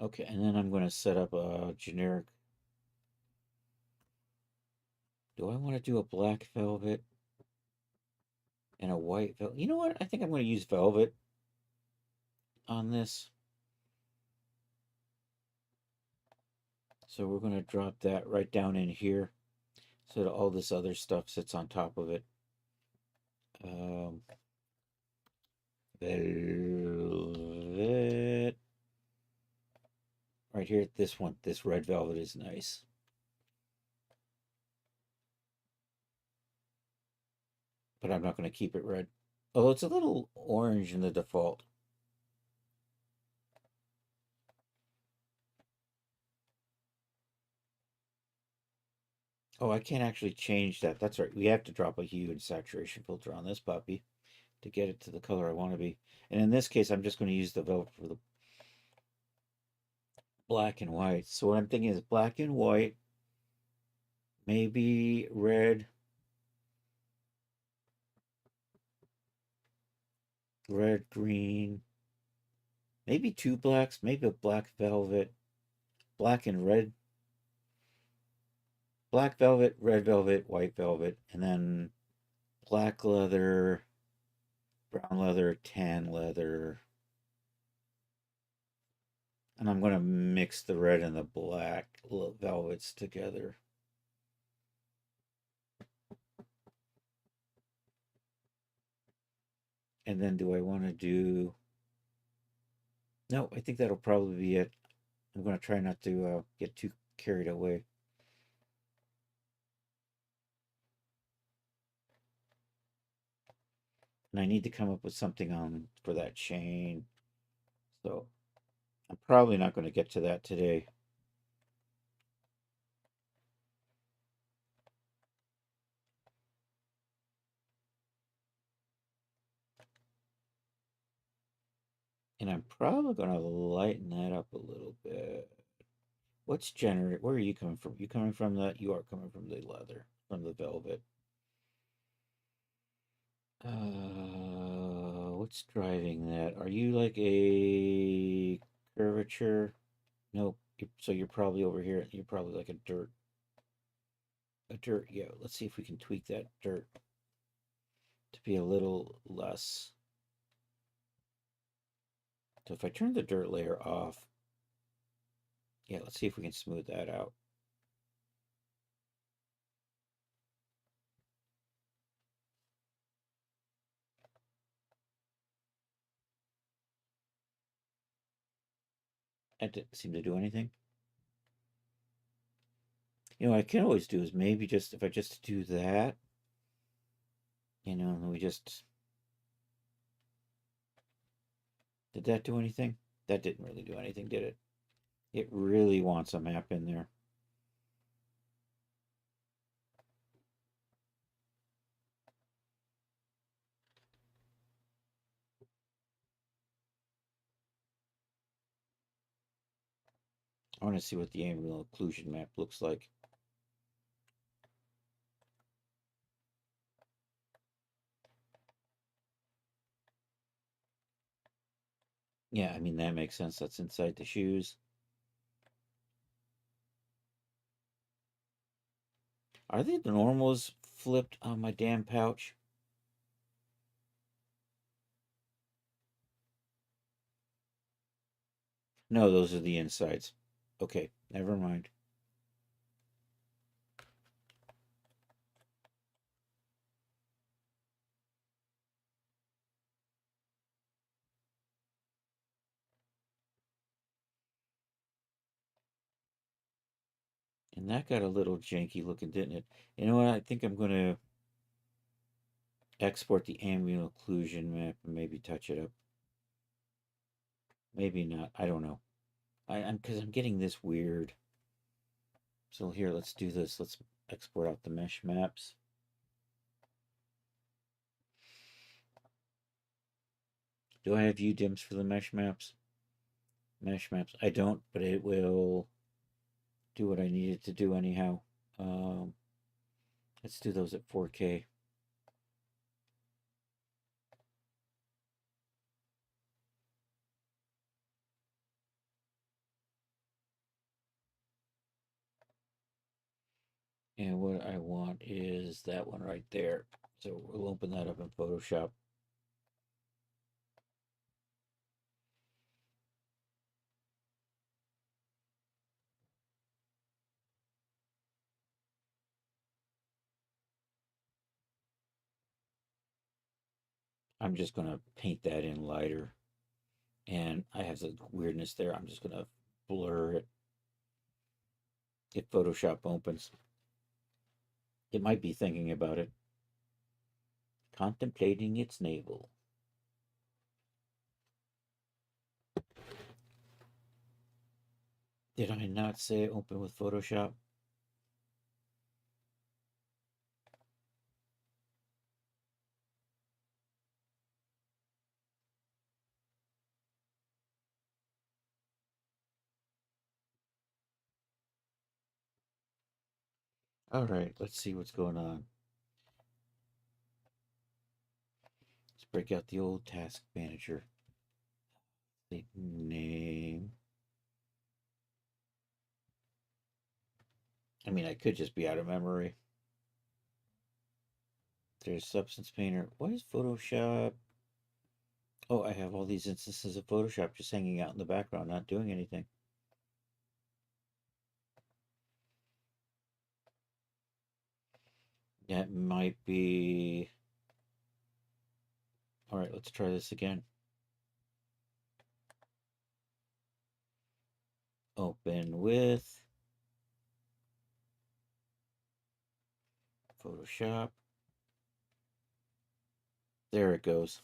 Okay, and then I'm going to set up a generic. Do I want to do a black velvet? and a white velvet. You know what? I think I'm going to use velvet on this. So we're going to drop that right down in here so that all this other stuff sits on top of it. Velvet. Right here, this one, this red velvet is nice. But I'm not going to keep it red. Although it's a little orange in the default. Oh, I can't actually change that. That's right. We have to drop a hue and saturation filter on this puppy to get it to the color I want to be. And in this case, I'm just going to use the velvet for the black and white. So what I'm thinking is black and white, maybe red, green, maybe two blacks, maybe a black velvet, black and red, black velvet, red velvet, white velvet, and then black leather, brown leather, tan leather. And I'm going to mix the red and the black velvets together. And then do I want to do... No, I think that'll probably be it. I'm going to try not to get too carried away. And I need to come up with something on for that chain. So I'm probably not going to get to that today. And I'm probably going to lighten that up a little bit. What's generate? Where are you coming from? You coming from the? You are coming from the leather, from the velvet. What's driving that? Are you like a curvature? Nope. So you're probably over here. You're probably like a dirt. A dirt. Yeah. Let's see if we can tweak that dirt to be a little less. So if I turn the dirt layer off, yeah, let's see if we can smooth that out. That didn't seem to do anything. You know, what I can always do is maybe just, if I just do that, you know, and we just, did that do anything? That didn't really do anything, did it? It really wants a map in there. I want to see what the ambient occlusion map looks like. Yeah, I mean, that makes sense. That's inside the shoes. Are they the normals flipped on my damn pouch? No, those are the insides. Okay, never mind. And that got a little janky looking, didn't it? You know what? I think I'm going to export the ambient occlusion map and maybe touch it up. Maybe not. I don't know. I'm because I'm getting this weird. So here, let's do this. Let's export out the mesh maps. Do I have view dims for the mesh maps? Mesh maps. I don't, but it will do what I need it to do anyhow. Let's do those at 4K. And what I want is that one right there. So we'll open that up in Photoshop. I'm just going to paint that in lighter. And I have the weirdness there. I'm just going to blur it. If Photoshop opens, it might be thinking about it. Contemplating its navel. Did I not say open with Photoshop? All right, let's see what's going on. Let's break out the old task manager. The name. I mean, I could just be out of memory. There's Substance Painter. What is Photoshop? Oh, I have all these instances of Photoshop just hanging out in the background, not doing anything. That might be... All right, let's try this again. Open with Photoshop. There it goes.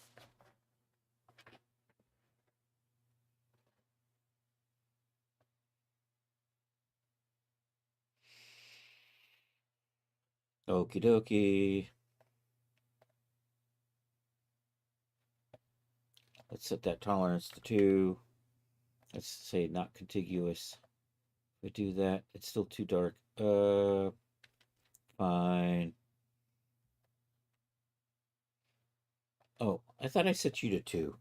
Okie dokie. Let's set that tolerance to 2. Let's say not contiguous. If we do that, it's still too dark. Fine. Oh, I thought I set you to 2.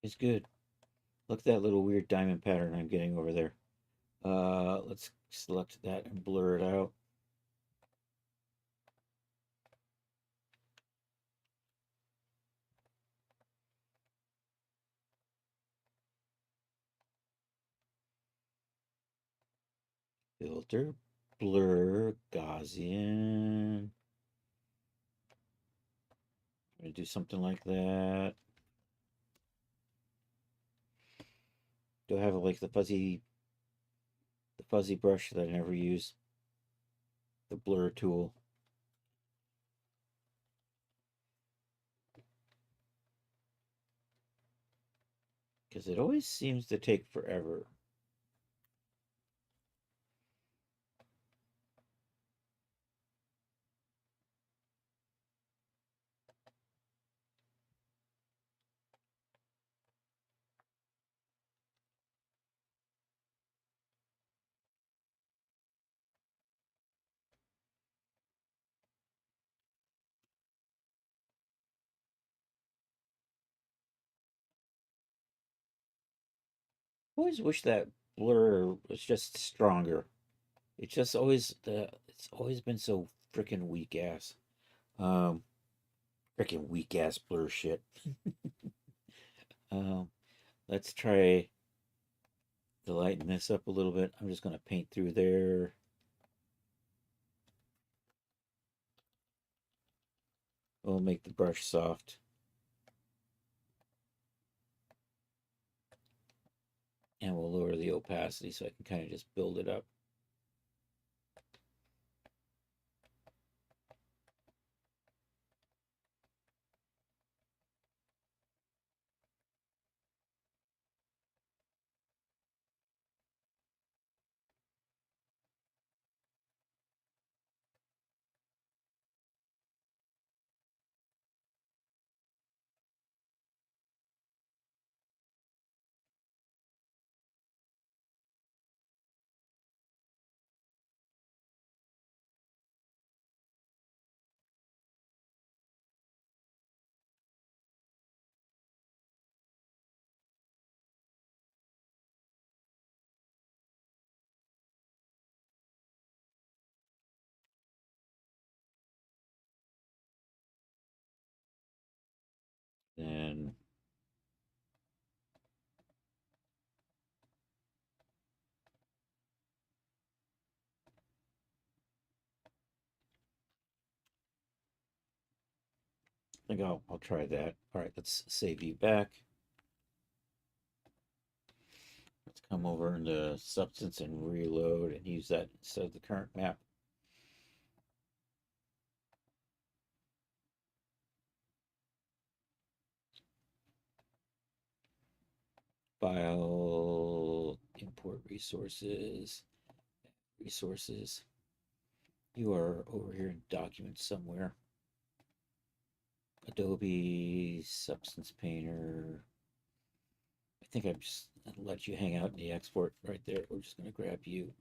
It's good. Look at that little weird diamond pattern I'm getting over there. Let's select that and blur it out. Filter, blur, Gaussian. I'm gonna do something like that. Do I have like the fuzzy brush that I never use? The blur tool. Because it always seems to take forever. I always wish that blur was just stronger. It's just always it's always been so freaking weak ass. Um freaking weak ass blur shit. Um let's try to lighten this up a little bit. I'm just gonna paint through there. We'll make the brush soft. And we'll lower the opacity so I can kind of just build it up. think I'll try that. All right, let's save you back. Let's come over into Substance and reload and use that instead of the current map. File, import resources, resources. You are over here in documents somewhere. Adobe, Substance Painter. I think I've just let you hang out in the export right there. We're just going to grab you,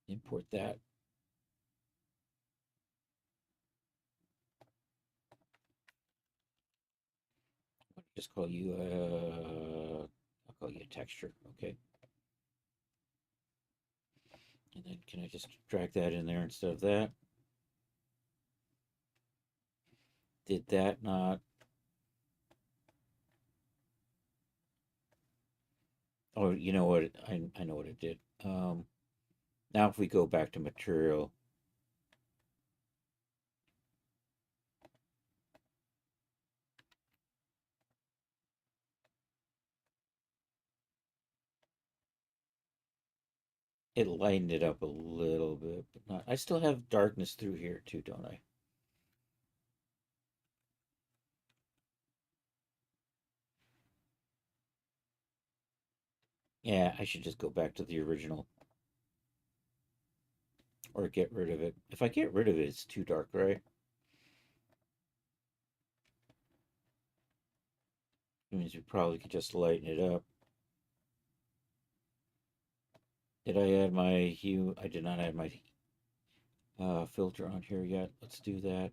import that. I'll just call you, I'll call you a texture, okay? And then can I just drag that in there instead of that? Did that not? Oh, you know what? I know what it did. Now if we go back to material, it lightened it up a little bit, but not. I still have darkness through here too, don't I? Yeah, I should just go back to the original or get rid of it. If I get rid of it, it's too dark, right? It means we probably could just lighten it up. Did I add my hue? I did not add my filter on here yet. Let's do that.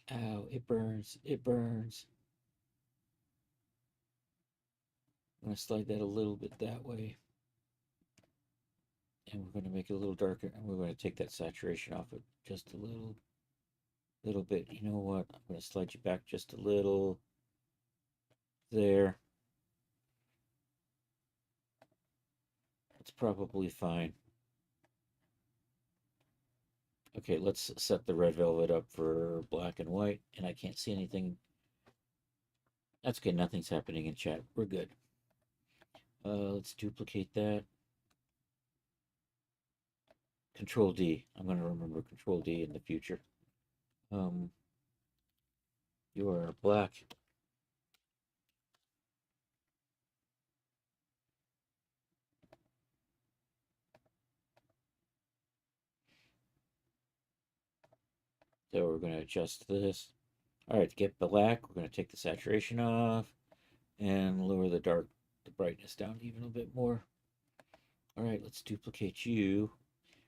Ow, it burns. It burns. I'm going to slide that a little bit that way. And we're going to make it a little darker. And we're going to take that saturation off it just a little bit. You know what? I'm going to slide you back just a little there. That's probably fine. Okay, let's set the red velvet up for black and white. And I can't see anything. That's okay. Nothing's happening in chat. We're good. Let's duplicate that. Control D. I'm going to remember Control D in the future. You are black. So we're going to adjust this. All right, to get black, we're going to take the saturation off and lower the brightness down even a bit more. All right, let's duplicate you.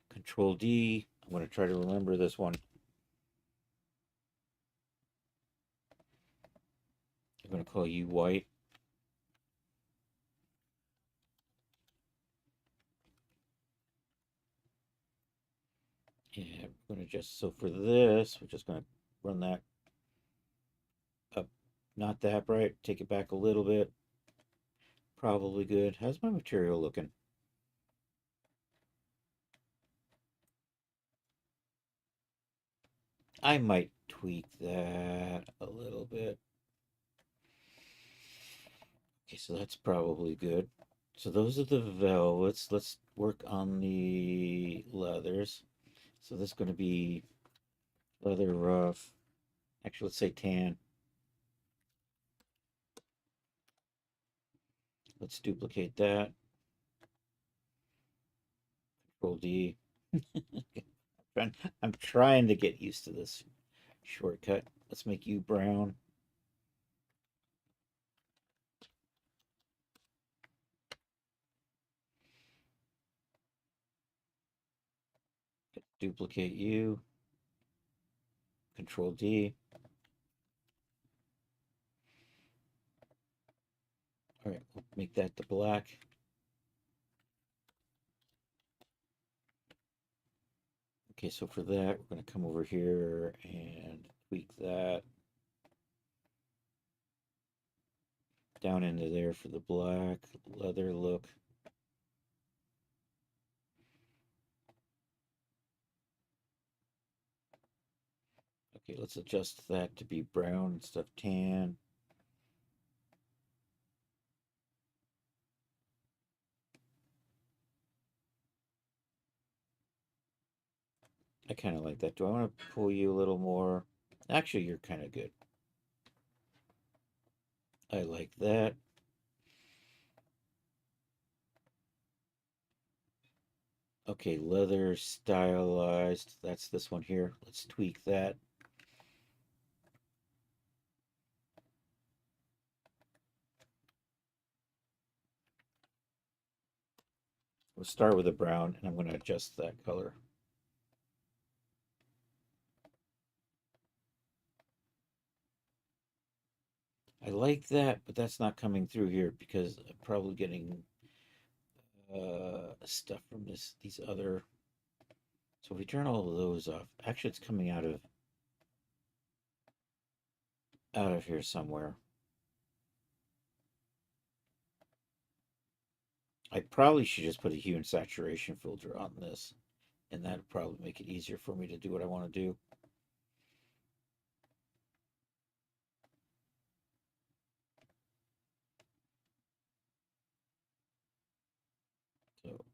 Control D. I'm going to try to remember this one. I'm going to call you white. And we're going to just, so for this, we're just going to run that up. Not that bright. Take it back a little bit. Probably good. How's my material looking? I might tweak that a little bit. Okay, so that's probably good. So those are the velvets. Let's work on the leathers. So this is going to be leather rough. Actually, let's say tan. Let's duplicate that. Control D. I'm trying to get used to this shortcut. Let's make you brown. Duplicate you. Control D. All right, we'll make that the black. Okay, so for that, we're going to come over here and tweak that down into there for the black leather look. Okay, let's adjust that to be brown instead of tan. I kind of like that. Do I want to pull you a little more? Actually, you're kind of good. I like that. Okay, leather stylized. That's this one here. Let's tweak that. We'll start with a brown, and I'm going to adjust that color. I like that, but that's not coming through here because I'm probably getting stuff from these other. So if we turn all of those off, actually it's coming out of here somewhere. I probably should just put a hue and saturation filter on this, and that'd probably make it easier for me to do what I want to do. So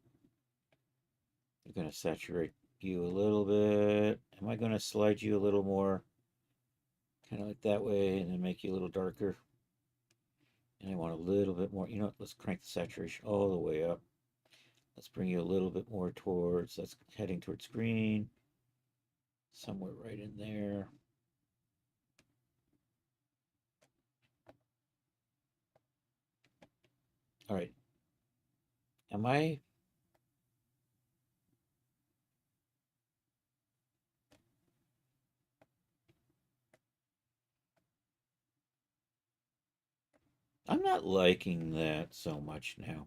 I'm going to saturate you a little bit. Am I going to slide you a little more? Kind of like that way, and then make you a little darker. And I want a little bit more. You know what? Let's crank the saturation all the way up. Let's bring you a little bit more towards, that's heading towards green. Somewhere right in there. All right. Am I? I'm not liking that so much now.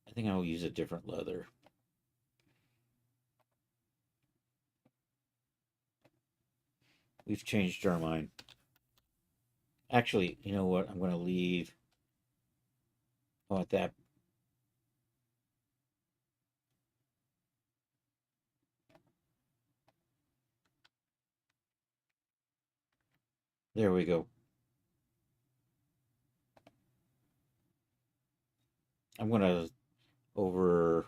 I think I'll use a different leather. We've changed our mind. Actually, you know what? I'm going to leave. I want that. There we go. I'm going to over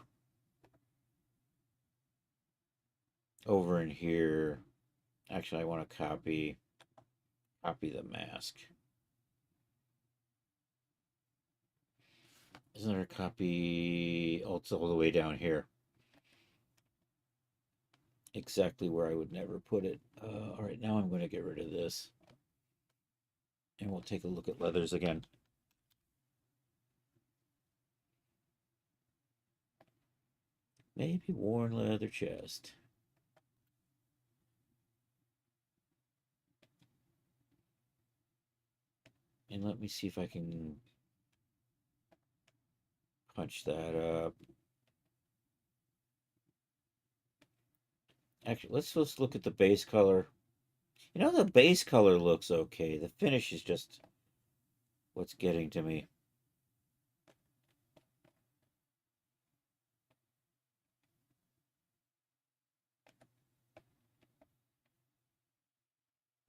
in here. Actually, I want to copy the mask. Isn't there a copy? Oh, it's all the way down here. Exactly where I would never put it. All right, now I'm going to get rid of this. And we'll take a look at leathers again. Maybe worn leather chest. And let me see if I can punch that up. Actually, let's just look at the base color. You know, the base color looks okay. The finish is just what's getting to me.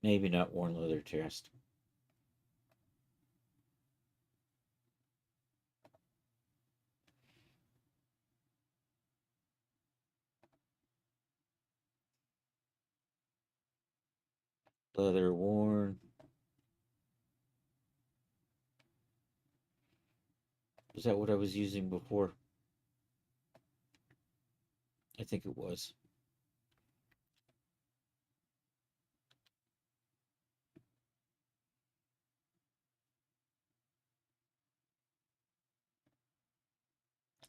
Maybe not worn leather chest. Leather worn. Was that what I was using before? I think it was.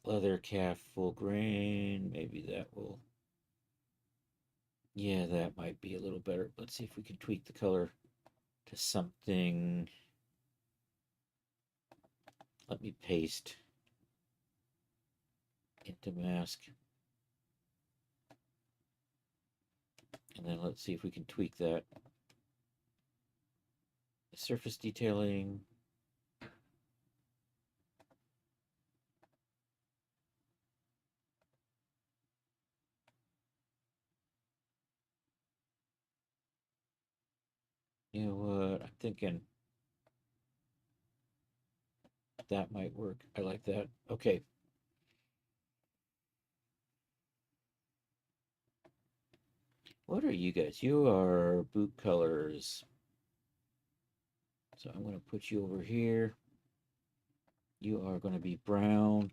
Leather calf full grain. Maybe that will. Yeah, that might be a little better. Let's see if we can tweak the color to something. Let me paste into mask. And then let's see if we can tweak that. Surface detailing. You know what? I'm thinking that might work. I like that. Okay. What are you guys? You are boot colors. So I'm going to put you over here. You are going to be brown.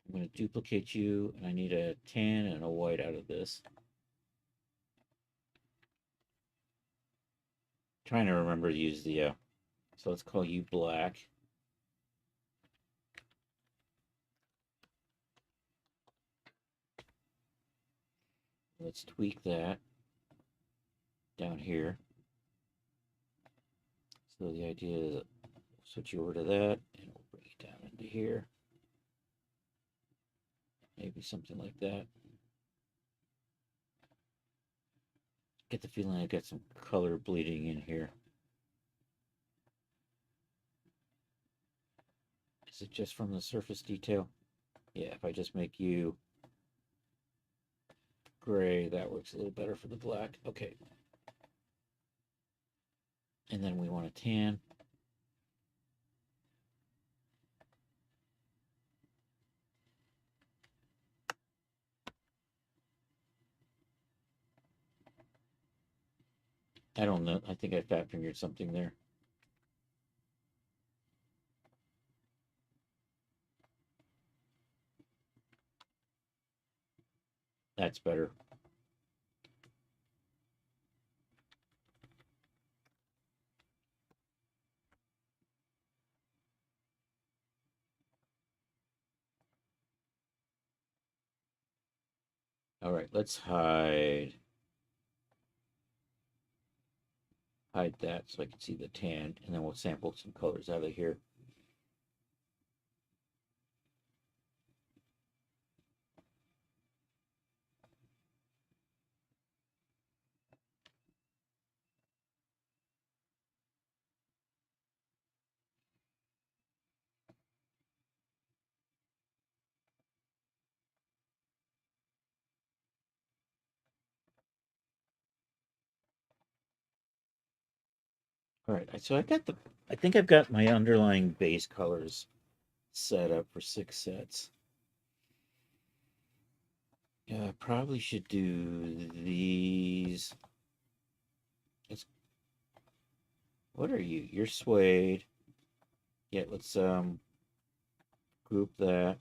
I'm going to duplicate you, and I need a tan and a white out of this. Trying to remember to use the, so let's call you black. Let's tweak that down here. So the idea is we'll switch you over to that, and we'll bring it down into here. Maybe something like that. Get the feeling I got some color bleeding in here. Is it just from the surface detail? Yeah, if I just make you gray, that works a little better for the black. Okay. And then we want a tan. I don't know. I think I fat fingered something there. That's better. All right, let's hide that so I can see the tan, and then we'll sample some colors out of here. All right, so I think I've got my underlying base colors set up for 6 sets. Probably should do these. It's, what are you? You're suede. Yeah, let's group that.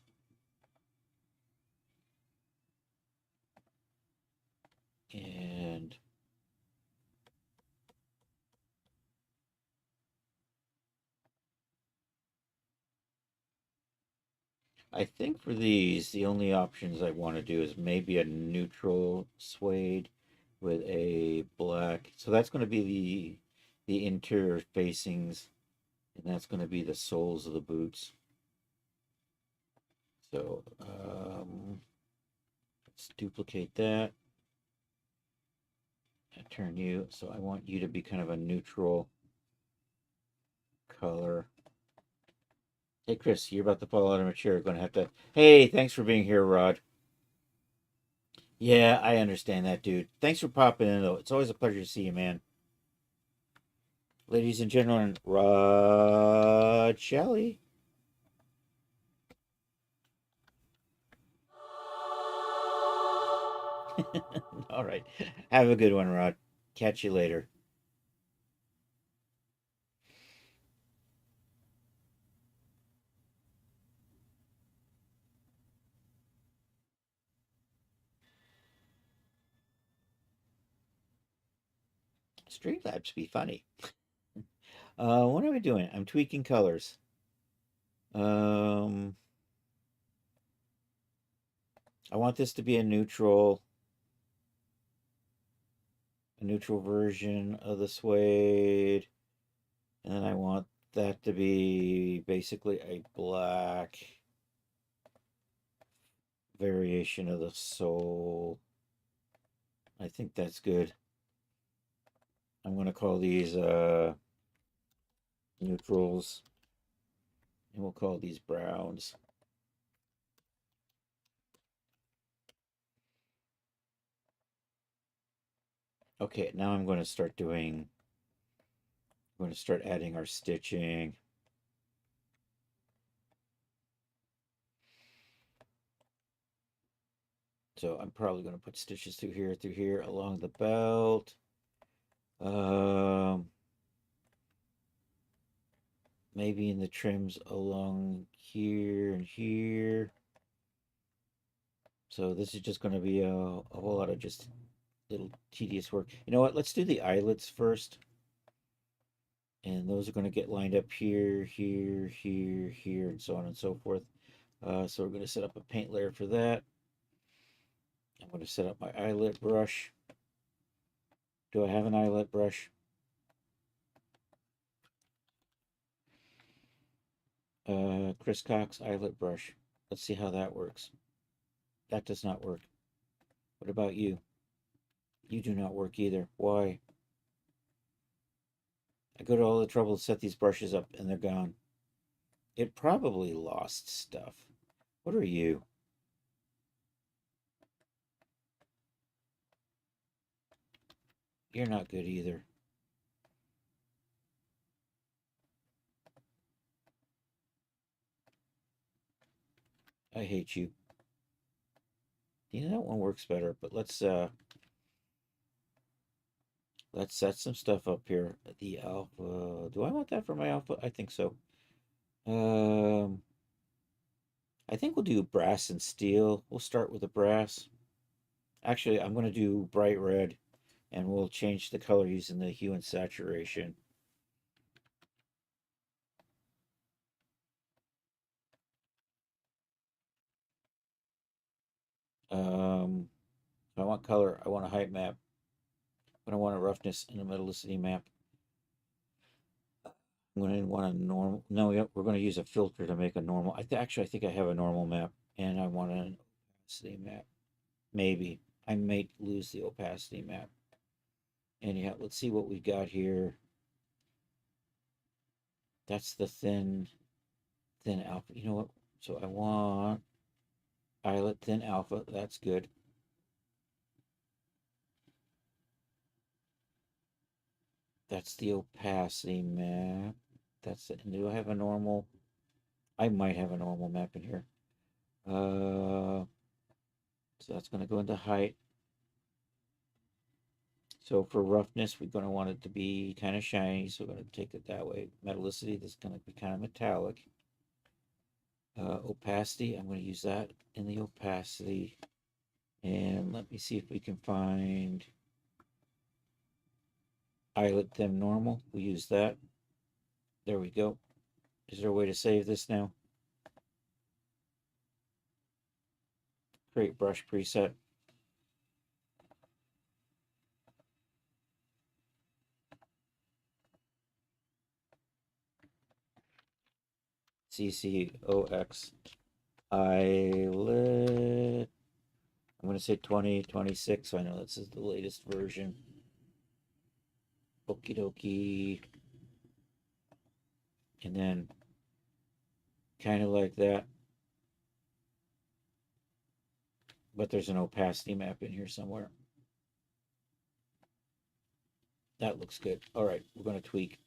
And I think for these, the only options I want to do is maybe a neutral suede with a black. So that's going to be the interior facings, and that's going to be the soles of the boots. So let's duplicate that and turn you. So I want you to be kind of a neutral color. Hey, Chris, you're about to fall out of a chair. Going to have to. Hey, thanks for being here, Rod. Yeah, I understand that, dude. Thanks for popping in, though. It's always a pleasure to see you, man. Ladies and gentlemen, Rod Shelley. All right. Have a good one, Rod. Catch you later. Streamlabs be funny. What am I doing? I'm tweaking colors. Um, I want this to be a neutral version of the suede, and then I want that to be basically a black variation of the sole. I think that's good. I'm going to call these neutrals, and we'll call these browns. Okay, now I'm going to start doing, I'm going to start adding our stitching. So I'm probably going to put stitches through here, along the belt. Um, maybe in the trims along here and here. So this is just going to be a whole lot of just little tedious work. You know what? Let's do the eyelets first. And those are going to get lined up here, here, here, here, and so on and so forth. So we're going to set up a paint layer for that. I'm going to set up my eyelet brush. Do I have an eyelet brush? Chris Cox eyelet brush. Let's see how that works. That does not work. What about you? You do not work either. Why? I go to all the trouble to set these brushes up and they're gone. It probably lost stuff. What are you? You're not good either. I hate you. You know, that one works better, but let's set some stuff up here. The alpha. Do I want that for my alpha? I think so. Um, I think we'll do brass and steel. We'll start with the brass. Actually, I'm going to do bright red, and we'll change the color using the hue and saturation. If I want color, I want a height map, but I want a roughness and a metallicity map. I'm going to want a normal. No, yep, we're going to use a filter to make a normal. Actually, I think I have a normal map, and I want an opacity map. Maybe I might lose the opacity map. Anyhow, let's see what we got here. That's the thin alpha. You know what? So I want eyelet thin alpha. That's good. That's the opacity map. That's it. Do I have a normal? I might have a normal map in here. So that's going to go into height. So for roughness, we're going to want it to be kind of shiny. So we're going to take it that way. Metallicity, this is going to be kind of metallic. Opacity, I'm going to use that in the opacity. And let me see if we can find eyelet thin normal. We use that. There we go. Is there a way to save this now? Create brush preset. CCOX eyelet. I'm going to say 2026. So I know this is the latest version. Okie dokie. And then kind of like that. But there's an opacity map in here somewhere. That looks good. All right, we're going to tweak.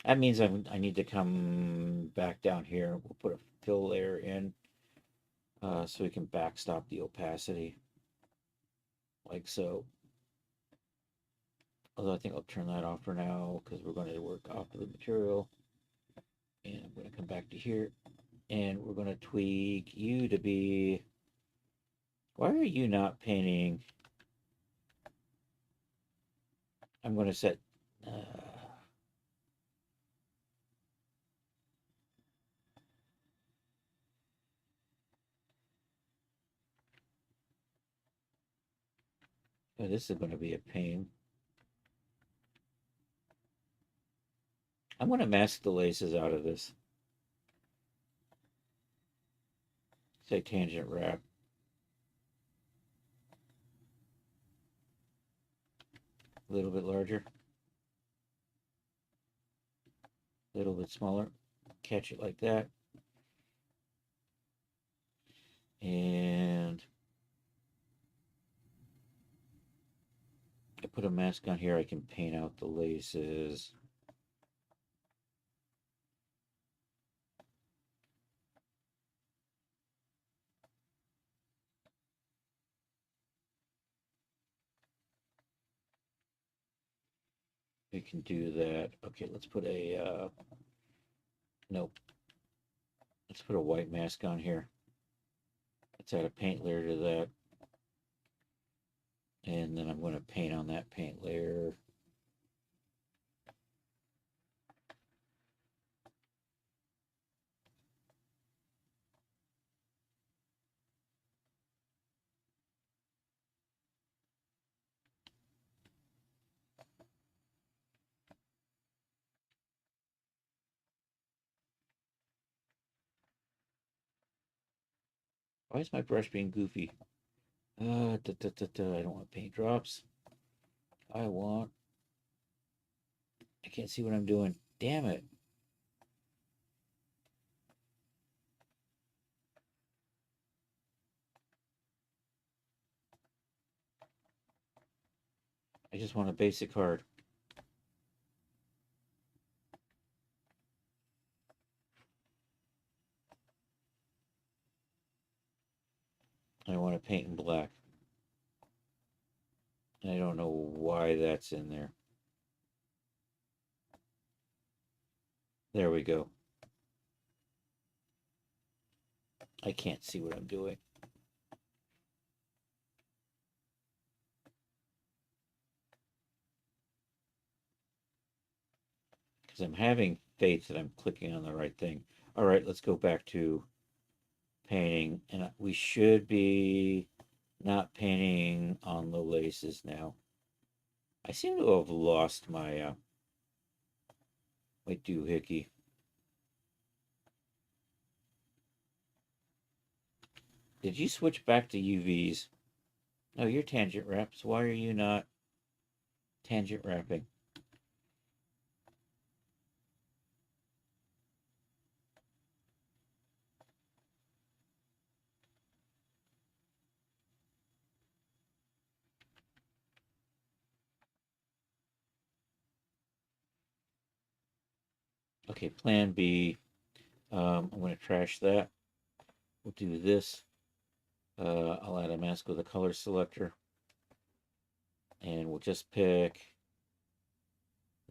That means I need to come back down here. We'll put a fill layer in so we can backstop the opacity like so. Although I think I'll turn that off for now because we're going to work off of the material. And I'm going to come back to here and we're going to tweak you to be. Why are you not painting? I'm going to set. Oh, this is going to be a pain. I'm going to mask the laces out of this. Say tangent wrap. A little bit larger. A little bit smaller. Catch it like that. And put a mask on here, I can paint out the laces. We can do that. Okay, let's put a, nope. Let's put a white mask on here. Let's add a paint layer to that. And then I'm going to paint on that paint layer. Why is my brush being goofy? I don't want paint drops. I want... I can't see what I'm doing. Damn it. I just want a basic card. I want to paint in black. And I don't know why that's in there. There we go. I can't see what I'm doing. Because I'm having faith that I'm clicking on the right thing. All right, let's go back to painting. And we should be not painting on the laces now. I seem to have lost my my doohickey. Did you switch back to UVs? No, you're tangent wraps. Why are you not tangent wrapping? Okay, plan B. I'm going to trash that. We'll do this. I'll add a mask with a color selector. And we'll just pick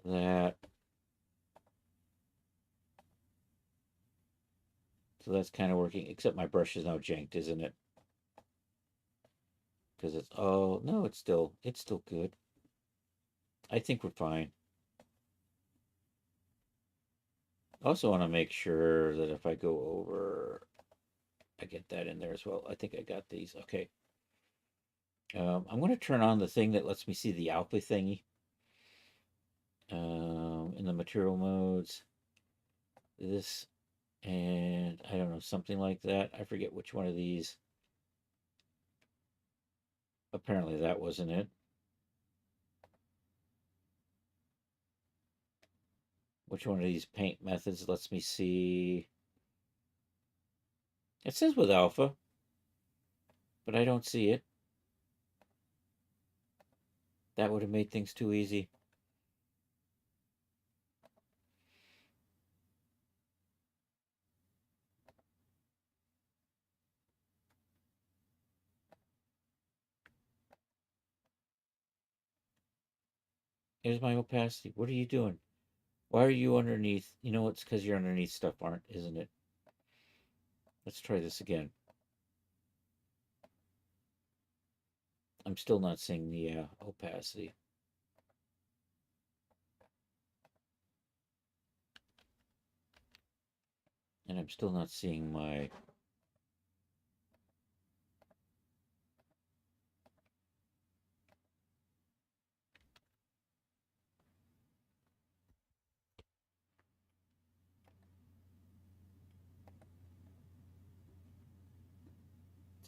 that. So that's kind of working, except my brush is now janked, isn't it? Because it's, oh, no, it's still good. I think we're fine. Also want to make sure that if I go over, I get that in there as well. I think I got these. Okay. I'm going to turn on the thing that lets me see the alpha thingy. In the material modes. This, and I don't know, something like that. I forget which one of these. Apparently that wasn't it. Which one of these paint methods lets me see? It says with alpha, but I don't see it. That would have made things too easy. Here's my opacity. What are you doing? Why are you underneath? You know, it's because you're underneath stuff, aren't, isn't it? Let's try this again. I'm still not seeing the opacity. And I'm still not seeing my...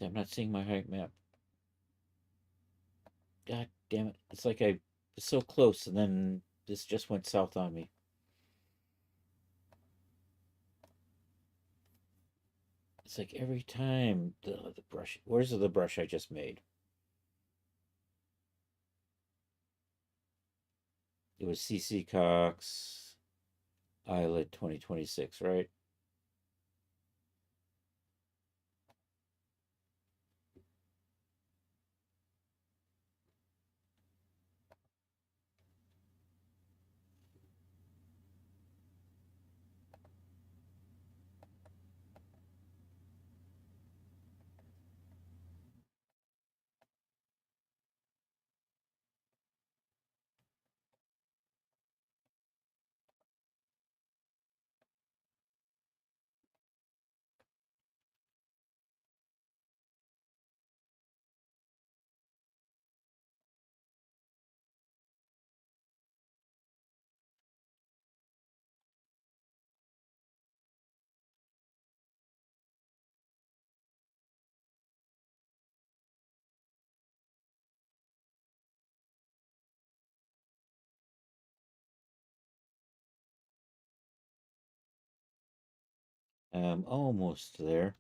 I'm not seeing my height map. God damn it. It's like I was so close and then this just went south on me. It's like every time the brush... Where's the brush I just made? It was CC Cox Islet 2026, right? Almost there.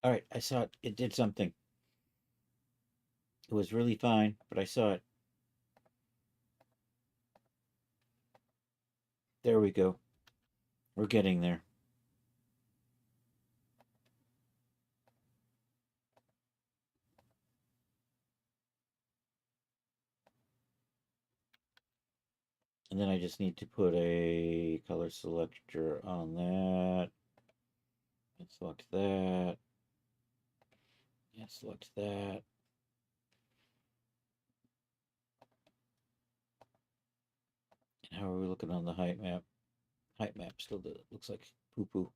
All right, I saw it. It did something. It was really fine, but I saw it. There we go. We're getting there. And then I just need to put a color selector on that. And select that. And select that. And how are we looking on the height map? Height map still looks like poo poo.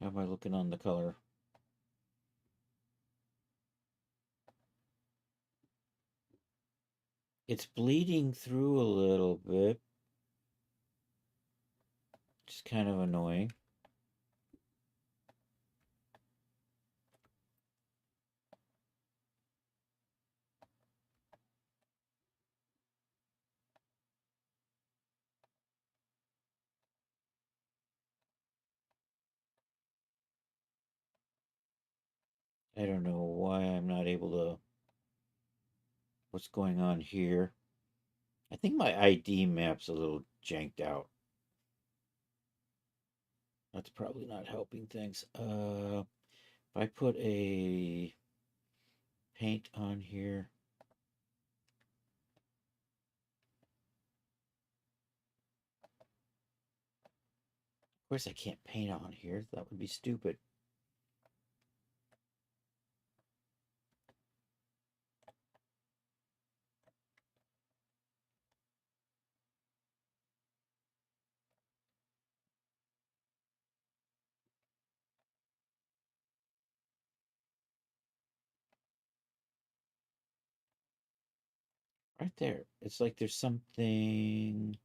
How am I looking on the color? It's bleeding through a little bit. Which is kind of annoying. I don't know why I'm not able to. What's going on here? I think my ID map's a little janked out. That's probably not helping things. If I put a paint on here. Of course, I can't paint on here. That would be stupid. Right there. It's like there's something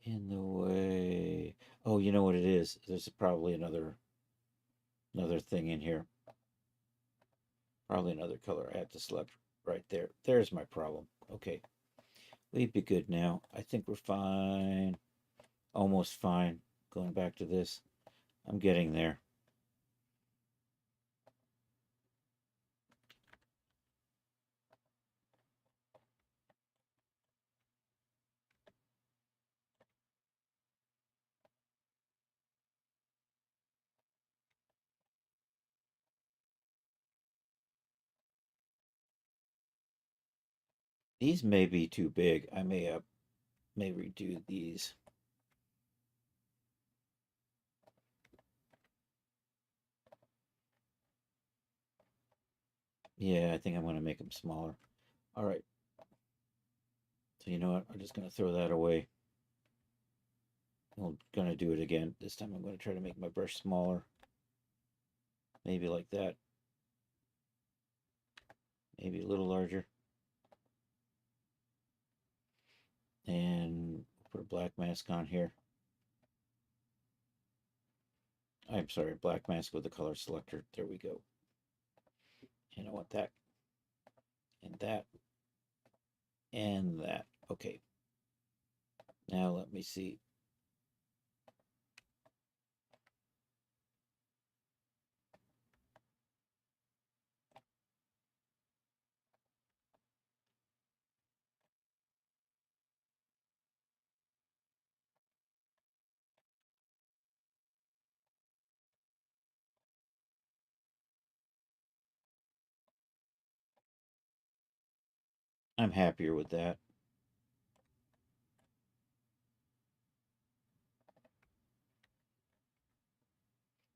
in the way. Oh, you know what it is? There's probably another thing in here. Probably another color I have to select right there. There's my problem. Okay. We'd be good now. I think we're fine. Almost fine. Going back to this. I'm getting there. These may be too big. I may redo these. Yeah, I think I'm going to make them smaller. All right. So you know what? I'm just going to throw that away. I'm going to do it again. This time I'm going to try to make my brush smaller. Maybe like that. Maybe a little larger. our black mask on here. I'm sorry, black mask with the color selector. There we go. And I want that, and that, and that. Okay. Now let me see. I'm happier with that.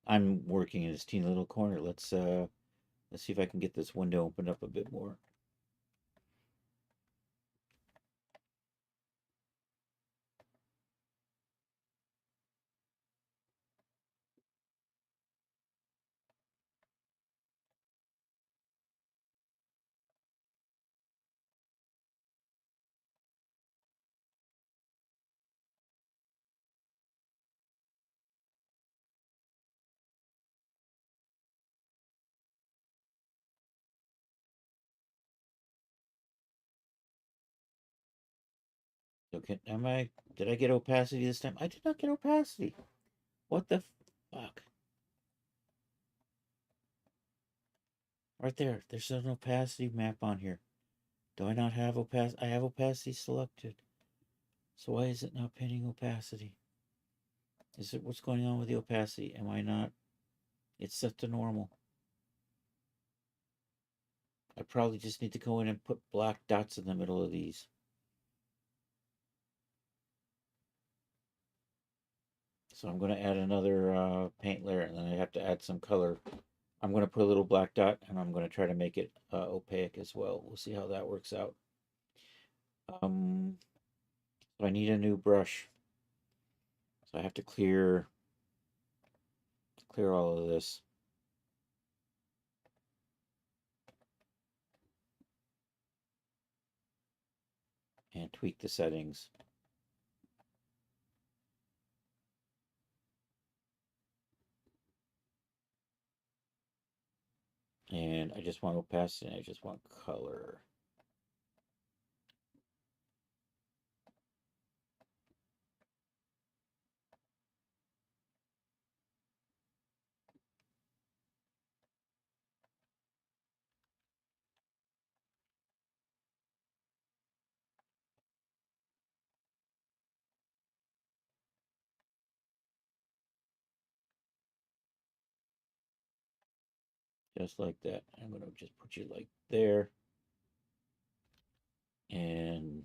I'm working in this teeny little corner. Let's see if I can get this window opened up a bit more. Okay, did I get opacity this time? I did not get opacity. What the fuck? Right there. There's an opacity map on here. Do I not have opacity? I have opacity selected. So why is it not pinning opacity? Is it what's going on with the opacity? Am I not? It's set to normal. I probably just need to go in and put black dots in the middle of these. So I'm going to add another paint layer, and then I have to add some color. I'm going to put a little black dot, and I'm going to try to make it opaque as well. We'll see how that works out. So I need a new brush. So I have to clear all of this. And tweak the settings. And I just want opacity, and I just want color. Just like that. I'm going to just put you like there. And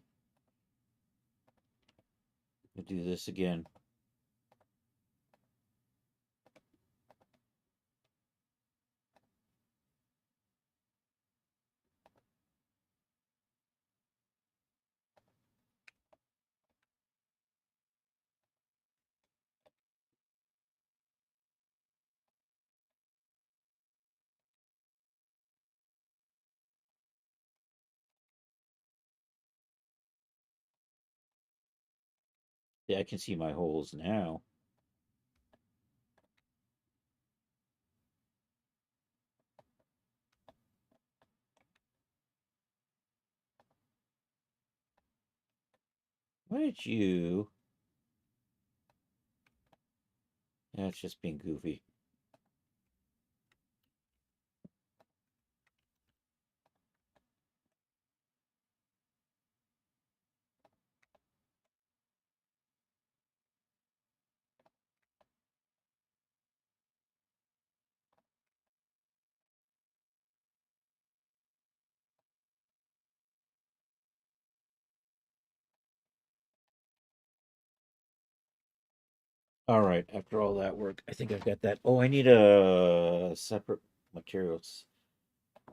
we'll do this again. Yeah, I can see my holes now. Why did you? That's just being goofy. All right, after all that work, I think I've got that. Oh, I need a separate materials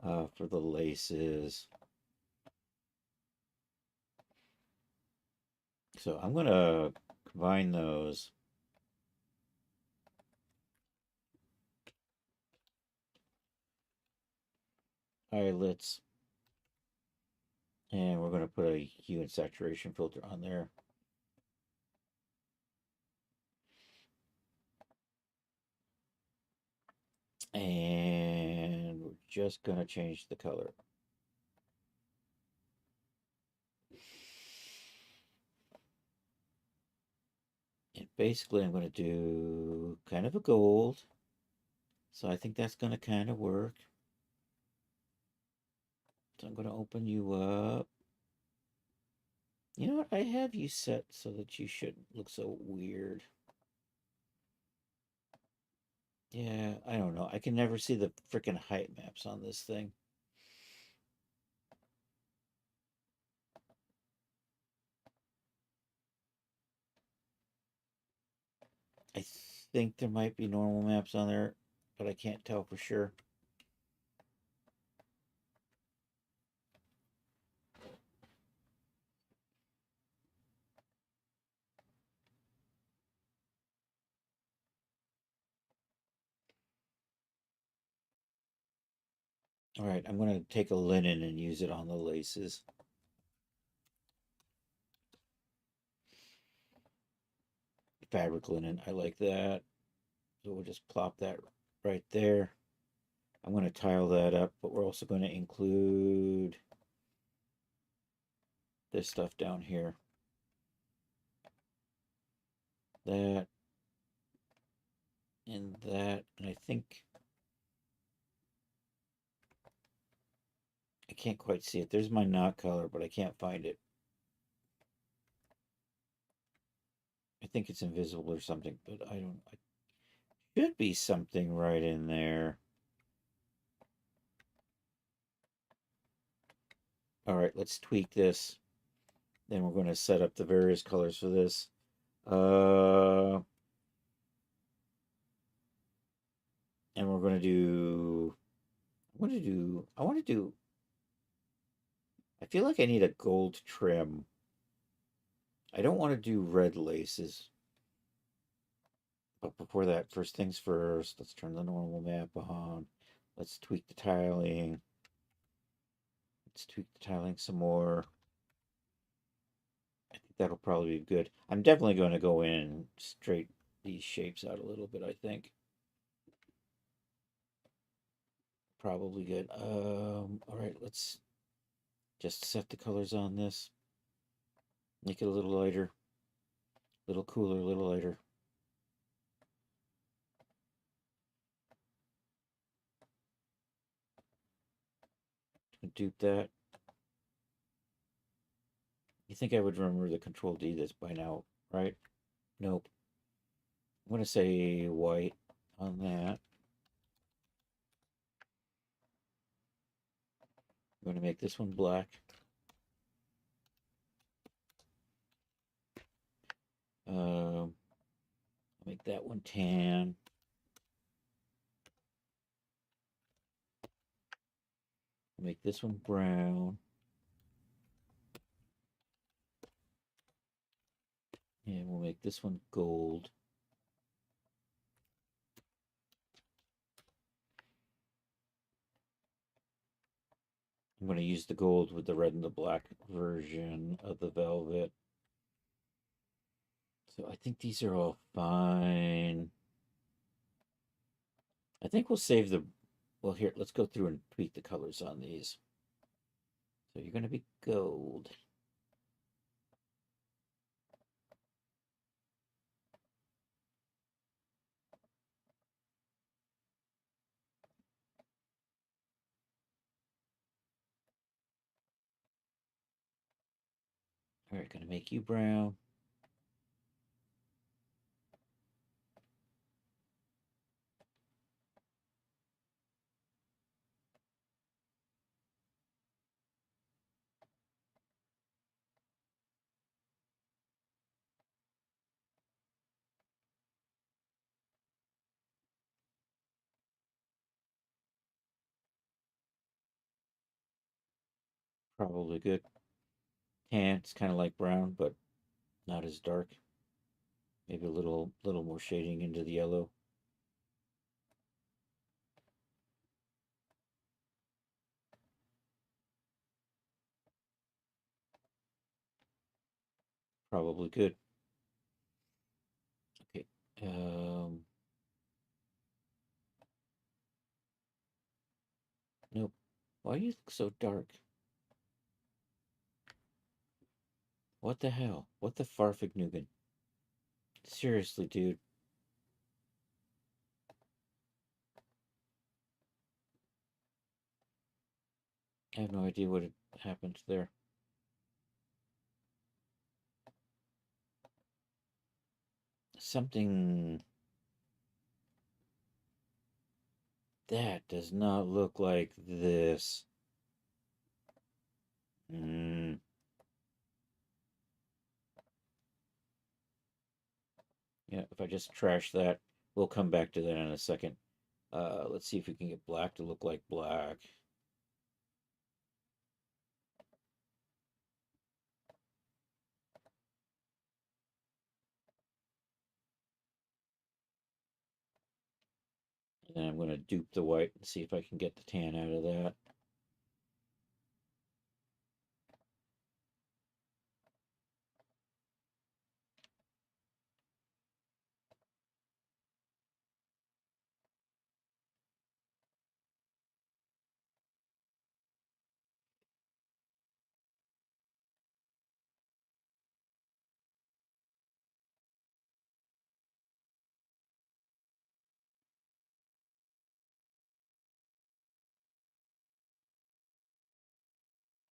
for the laces. So I'm gonna combine those. Eyelets. And we're gonna put a hue and saturation filter on there. And we're just going to change the color. And basically I'm going to do kind of a gold. So I think that's going to kind of work. So I'm going to open you up. You know what? I have you set so that you shouldn't look so weird. Yeah, I don't know. I can never see the freaking height maps on this thing. I think there might be normal maps on there, but I can't tell for sure. All right, I'm going to take a linen and use it on the laces. Fabric linen, I like that. So we'll just plop that right there. I'm going to tile that up, but we're also going to include this stuff down here. That and that, and I think I can't quite see it. There's my knot color, but I can't find it. I think it's invisible or something, but I don't. It should be something right in there. All right, let's tweak this. Then we're going to set up the various colors for this. And we're going to do. I want to do. I feel like I need a gold trim. I don't want to do red laces. But before that, first things first, let's turn the normal map on. Let's tweak the tiling. Let's tweak the tiling some more. I think that'll probably be good. I'm definitely going to go in and straight these shapes out a little bit, I think. Probably good. All right, let's just set the colors on this. Make it a little lighter, a little cooler, a little lighter. Dupe that. You think I would remember the Control D this by now, right? Nope. I'm going to say white on that. I'm going to make this one black. Make that one tan. Make this one brown. And we'll make this one gold. I'm going to use the gold with the red and the black version of the velvet. So I think these are all fine. I think we'll save the, well, here, let's go through and tweak the colors on these. So you're going to be gold. All right, going to make you brown. Probably good. Tan, it's kind of like brown, but not as dark. Maybe a little more shading into the yellow. Probably good. Okay. Why do you look so dark? What the hell? What the farfignugan? Seriously, dude. I have no idea what had happened there. Something that does not look like this. Hmm. Yeah, if I just trash that, we'll come back to that in a second. Let's see if we can get black to look like black. And then I'm going to dupe the white and see if I can get the tan out of that.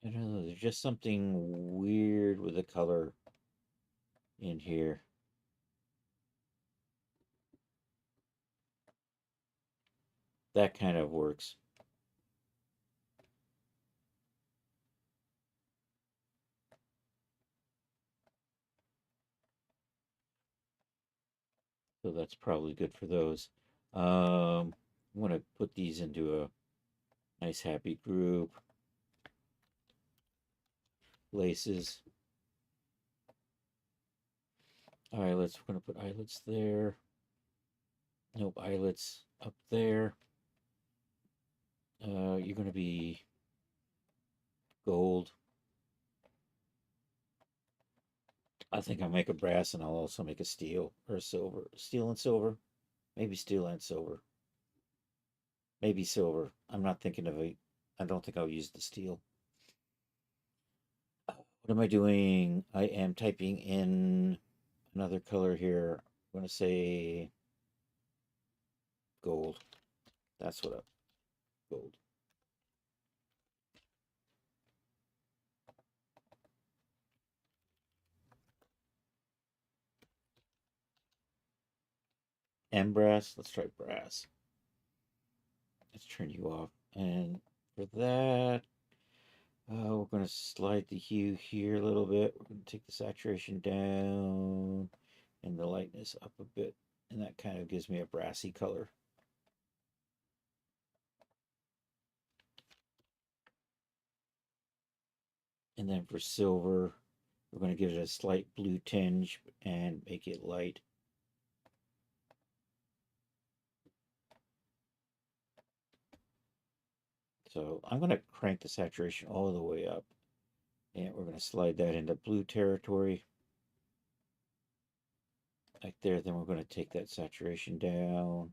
I don't know, there's just something weird with the color in here. That kind of works. So that's probably good for those. I'm going to put these into a nice happy group. Laces. Eyelets. We're going to put eyelets there. Nope, eyelets up there. You're going to be gold. I think I'll make a brass and I'll also make a steel or a silver. Steel and silver. Maybe steel and silver. Maybe silver. I'm not thinking of it. I don't think I'll use the steel. What am I doing? I am typing in another color here. I'm going to say gold. That's what gold. And brass. Let's try brass. Let's turn you off. And for that, we're going to slide the hue here a little bit. We're going to take the saturation down and the lightness up a bit. And that kind of gives me a brassy color. And then for silver, we're going to give it a slight blue tinge and make it light. So I'm going to crank the saturation all the way up. And we're going to slide that into blue territory. Like there, then we're going to take that saturation down.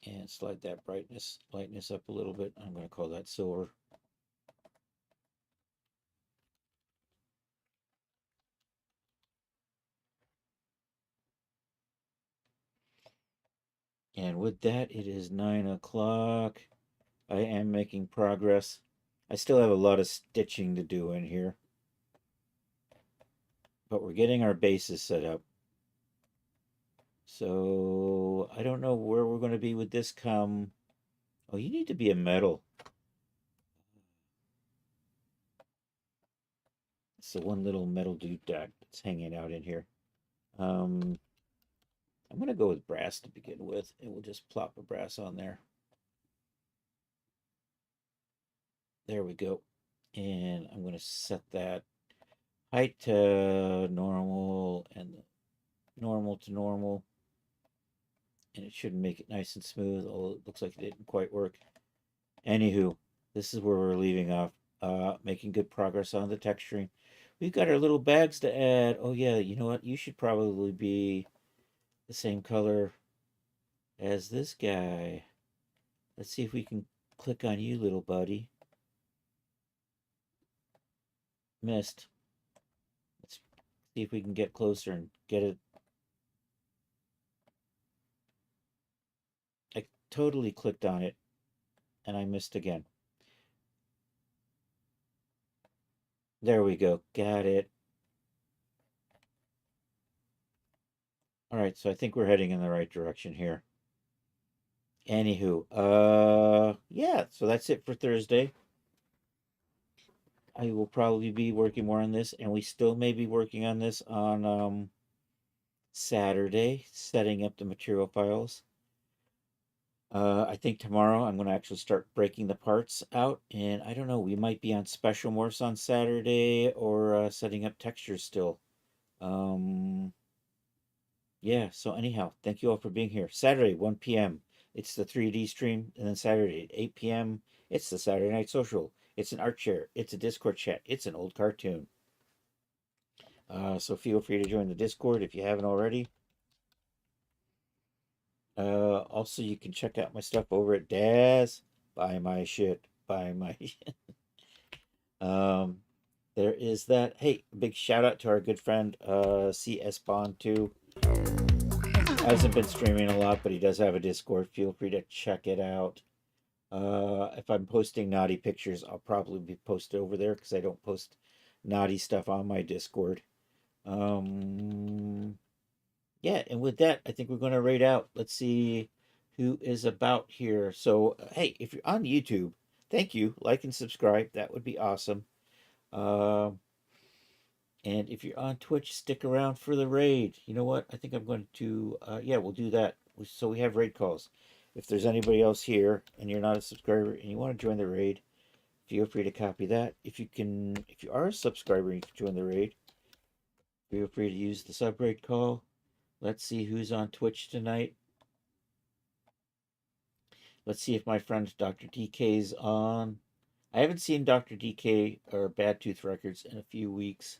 And slide that lightness up a little bit. I'm going to call that silver. And with that, it is 9 o'clock. I am making progress. I still have a lot of stitching to do in here. But we're getting our bases set up. So I don't know where we're going to be with this come. Oh, you need to be a metal. It's the one little metal doodah that's hanging out in here. I'm going to go with brass to begin with, and we'll just plop a brass on there. There we go. And I'm going to set that height to normal and normal to normal. And it should make it nice and smooth, although it looks like it didn't quite work. Anywho, this is where we're leaving off. Making good progress on the texturing. We've got our little bags to add. Oh yeah, you know what? You should probably be the same color as this guy. Let's see if we can click on you, little buddy. Missed. Let's see if we can get closer and get it. I totally clicked on it and I missed again. There we go. Got it. All right, so I think we're heading in the right direction here. Anywho, yeah, so that's it for Thursday. I will probably be working more on this, and we still may be working on this on Saturday, setting up the material files. I think tomorrow I'm going to actually start breaking the parts out, and I don't know, we might be on special morphs on Saturday or setting up textures still. Um, yeah, so anyhow, thank you all for being here. Saturday, 1 p.m. It's the 3D stream, and then Saturday at 8 p.m. It's the Saturday Night Social. It's an art share. It's a Discord chat. It's an old cartoon. So feel free to join the Discord if you haven't already. Also, you can check out my stuff over at Daz. Buy my shit. Buy my. um, there is that. Hey, big shout out to our good friend CS Bond 2. Hasn't been streaming a lot, but he does have a Discord. Feel free to check it out. If I'm posting naughty pictures, I'll probably be posted over there because I don't post naughty stuff on my Discord. Yeah, and with that, I think we're going to rate out. Let's see who is about here. So, hey, if you're on YouTube, thank you. Like and subscribe. That would be awesome. Um, and if you're on Twitch, stick around for the raid. You know what? I think I'm going to, yeah, we'll do that. So we have raid calls. If there's anybody else here and you're not a subscriber and you want to join the raid, feel free to copy that. If you are a subscriber and you can join the raid, feel free to use the sub raid call. Let's see who's on Twitch tonight. Let's see if my friend Dr. DK's on. I haven't seen Dr. DK or Bad Tooth Records in a few weeks.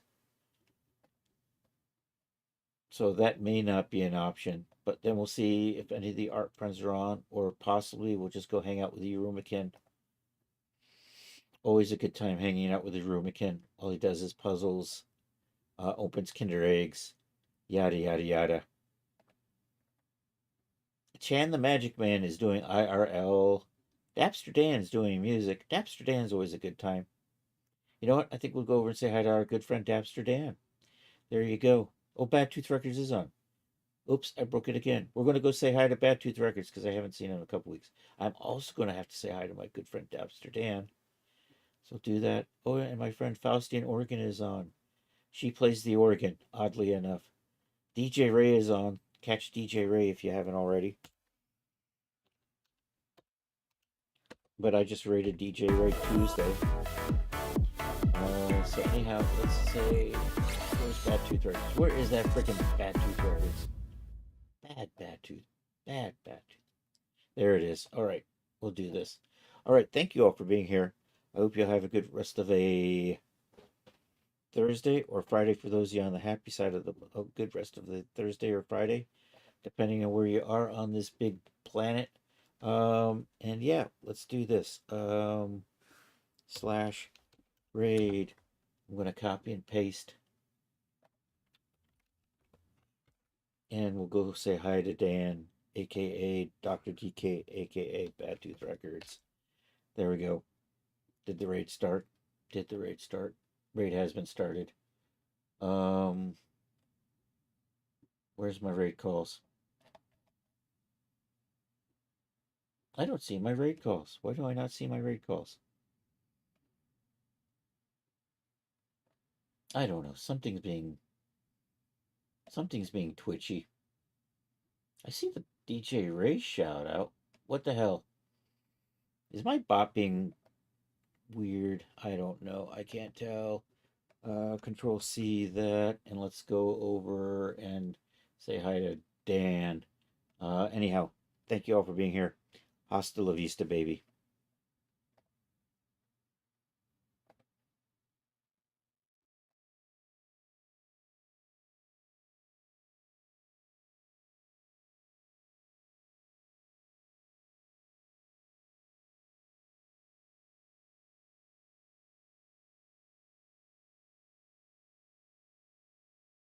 So that may not be an option. But then we'll see if any of the art friends are on, or possibly we'll just go hang out with the Rumikin. Always a good time hanging out with the Rumikin. All he does is puzzles, opens Kinder Eggs, yada, yada, yada. Chan the Magic Man is doing IRL. Dapster Dan is doing music. Dapster Dan's always a good time. You know what? I think we'll go over and say hi to our good friend Dapster Dan. There you go. Oh, Bad Tooth Records is on. Oops, I broke it again. We're going to go say hi to Bad Tooth Records because I haven't seen him in a couple weeks. I'm also going to have to say hi to my good friend Dapster Dan. So do that. Oh, and my friend Faustine Organ is on. She plays the organ, oddly enough. DJ Ray is on. Catch DJ Ray if you haven't already. But I just rated DJ Ray Tuesday. So anyhow, let's say, where's Bad Tooth Records? Where is that freaking Bad Tooth Records? Bad Tooth. Bad Tooth. There it is. All right, we'll do this. All right, thank you all for being here. I hope you'll have a good rest of a Thursday or Friday for those of you on the happy side of the good rest of the Thursday or Friday, depending on where you are on this big planet. And yeah, let's do this. Slash raid. I'm going to copy and paste. And we'll go say hi to Dan, aka Dr. DK, aka Bad Tooth Records. There we go. Did the raid start? Did the raid start? Raid has been started. Where's my raid calls? I don't see my raid calls. Why do I not see my raid calls? I don't know. Something's being twitchy. I see the DJ Ray shout out. What the hell? Is my bot being weird? I don't know. I can't tell. Control C that, and let's go over and say hi to Dan. Anyhow, thank you all for being here. Hasta la vista, baby.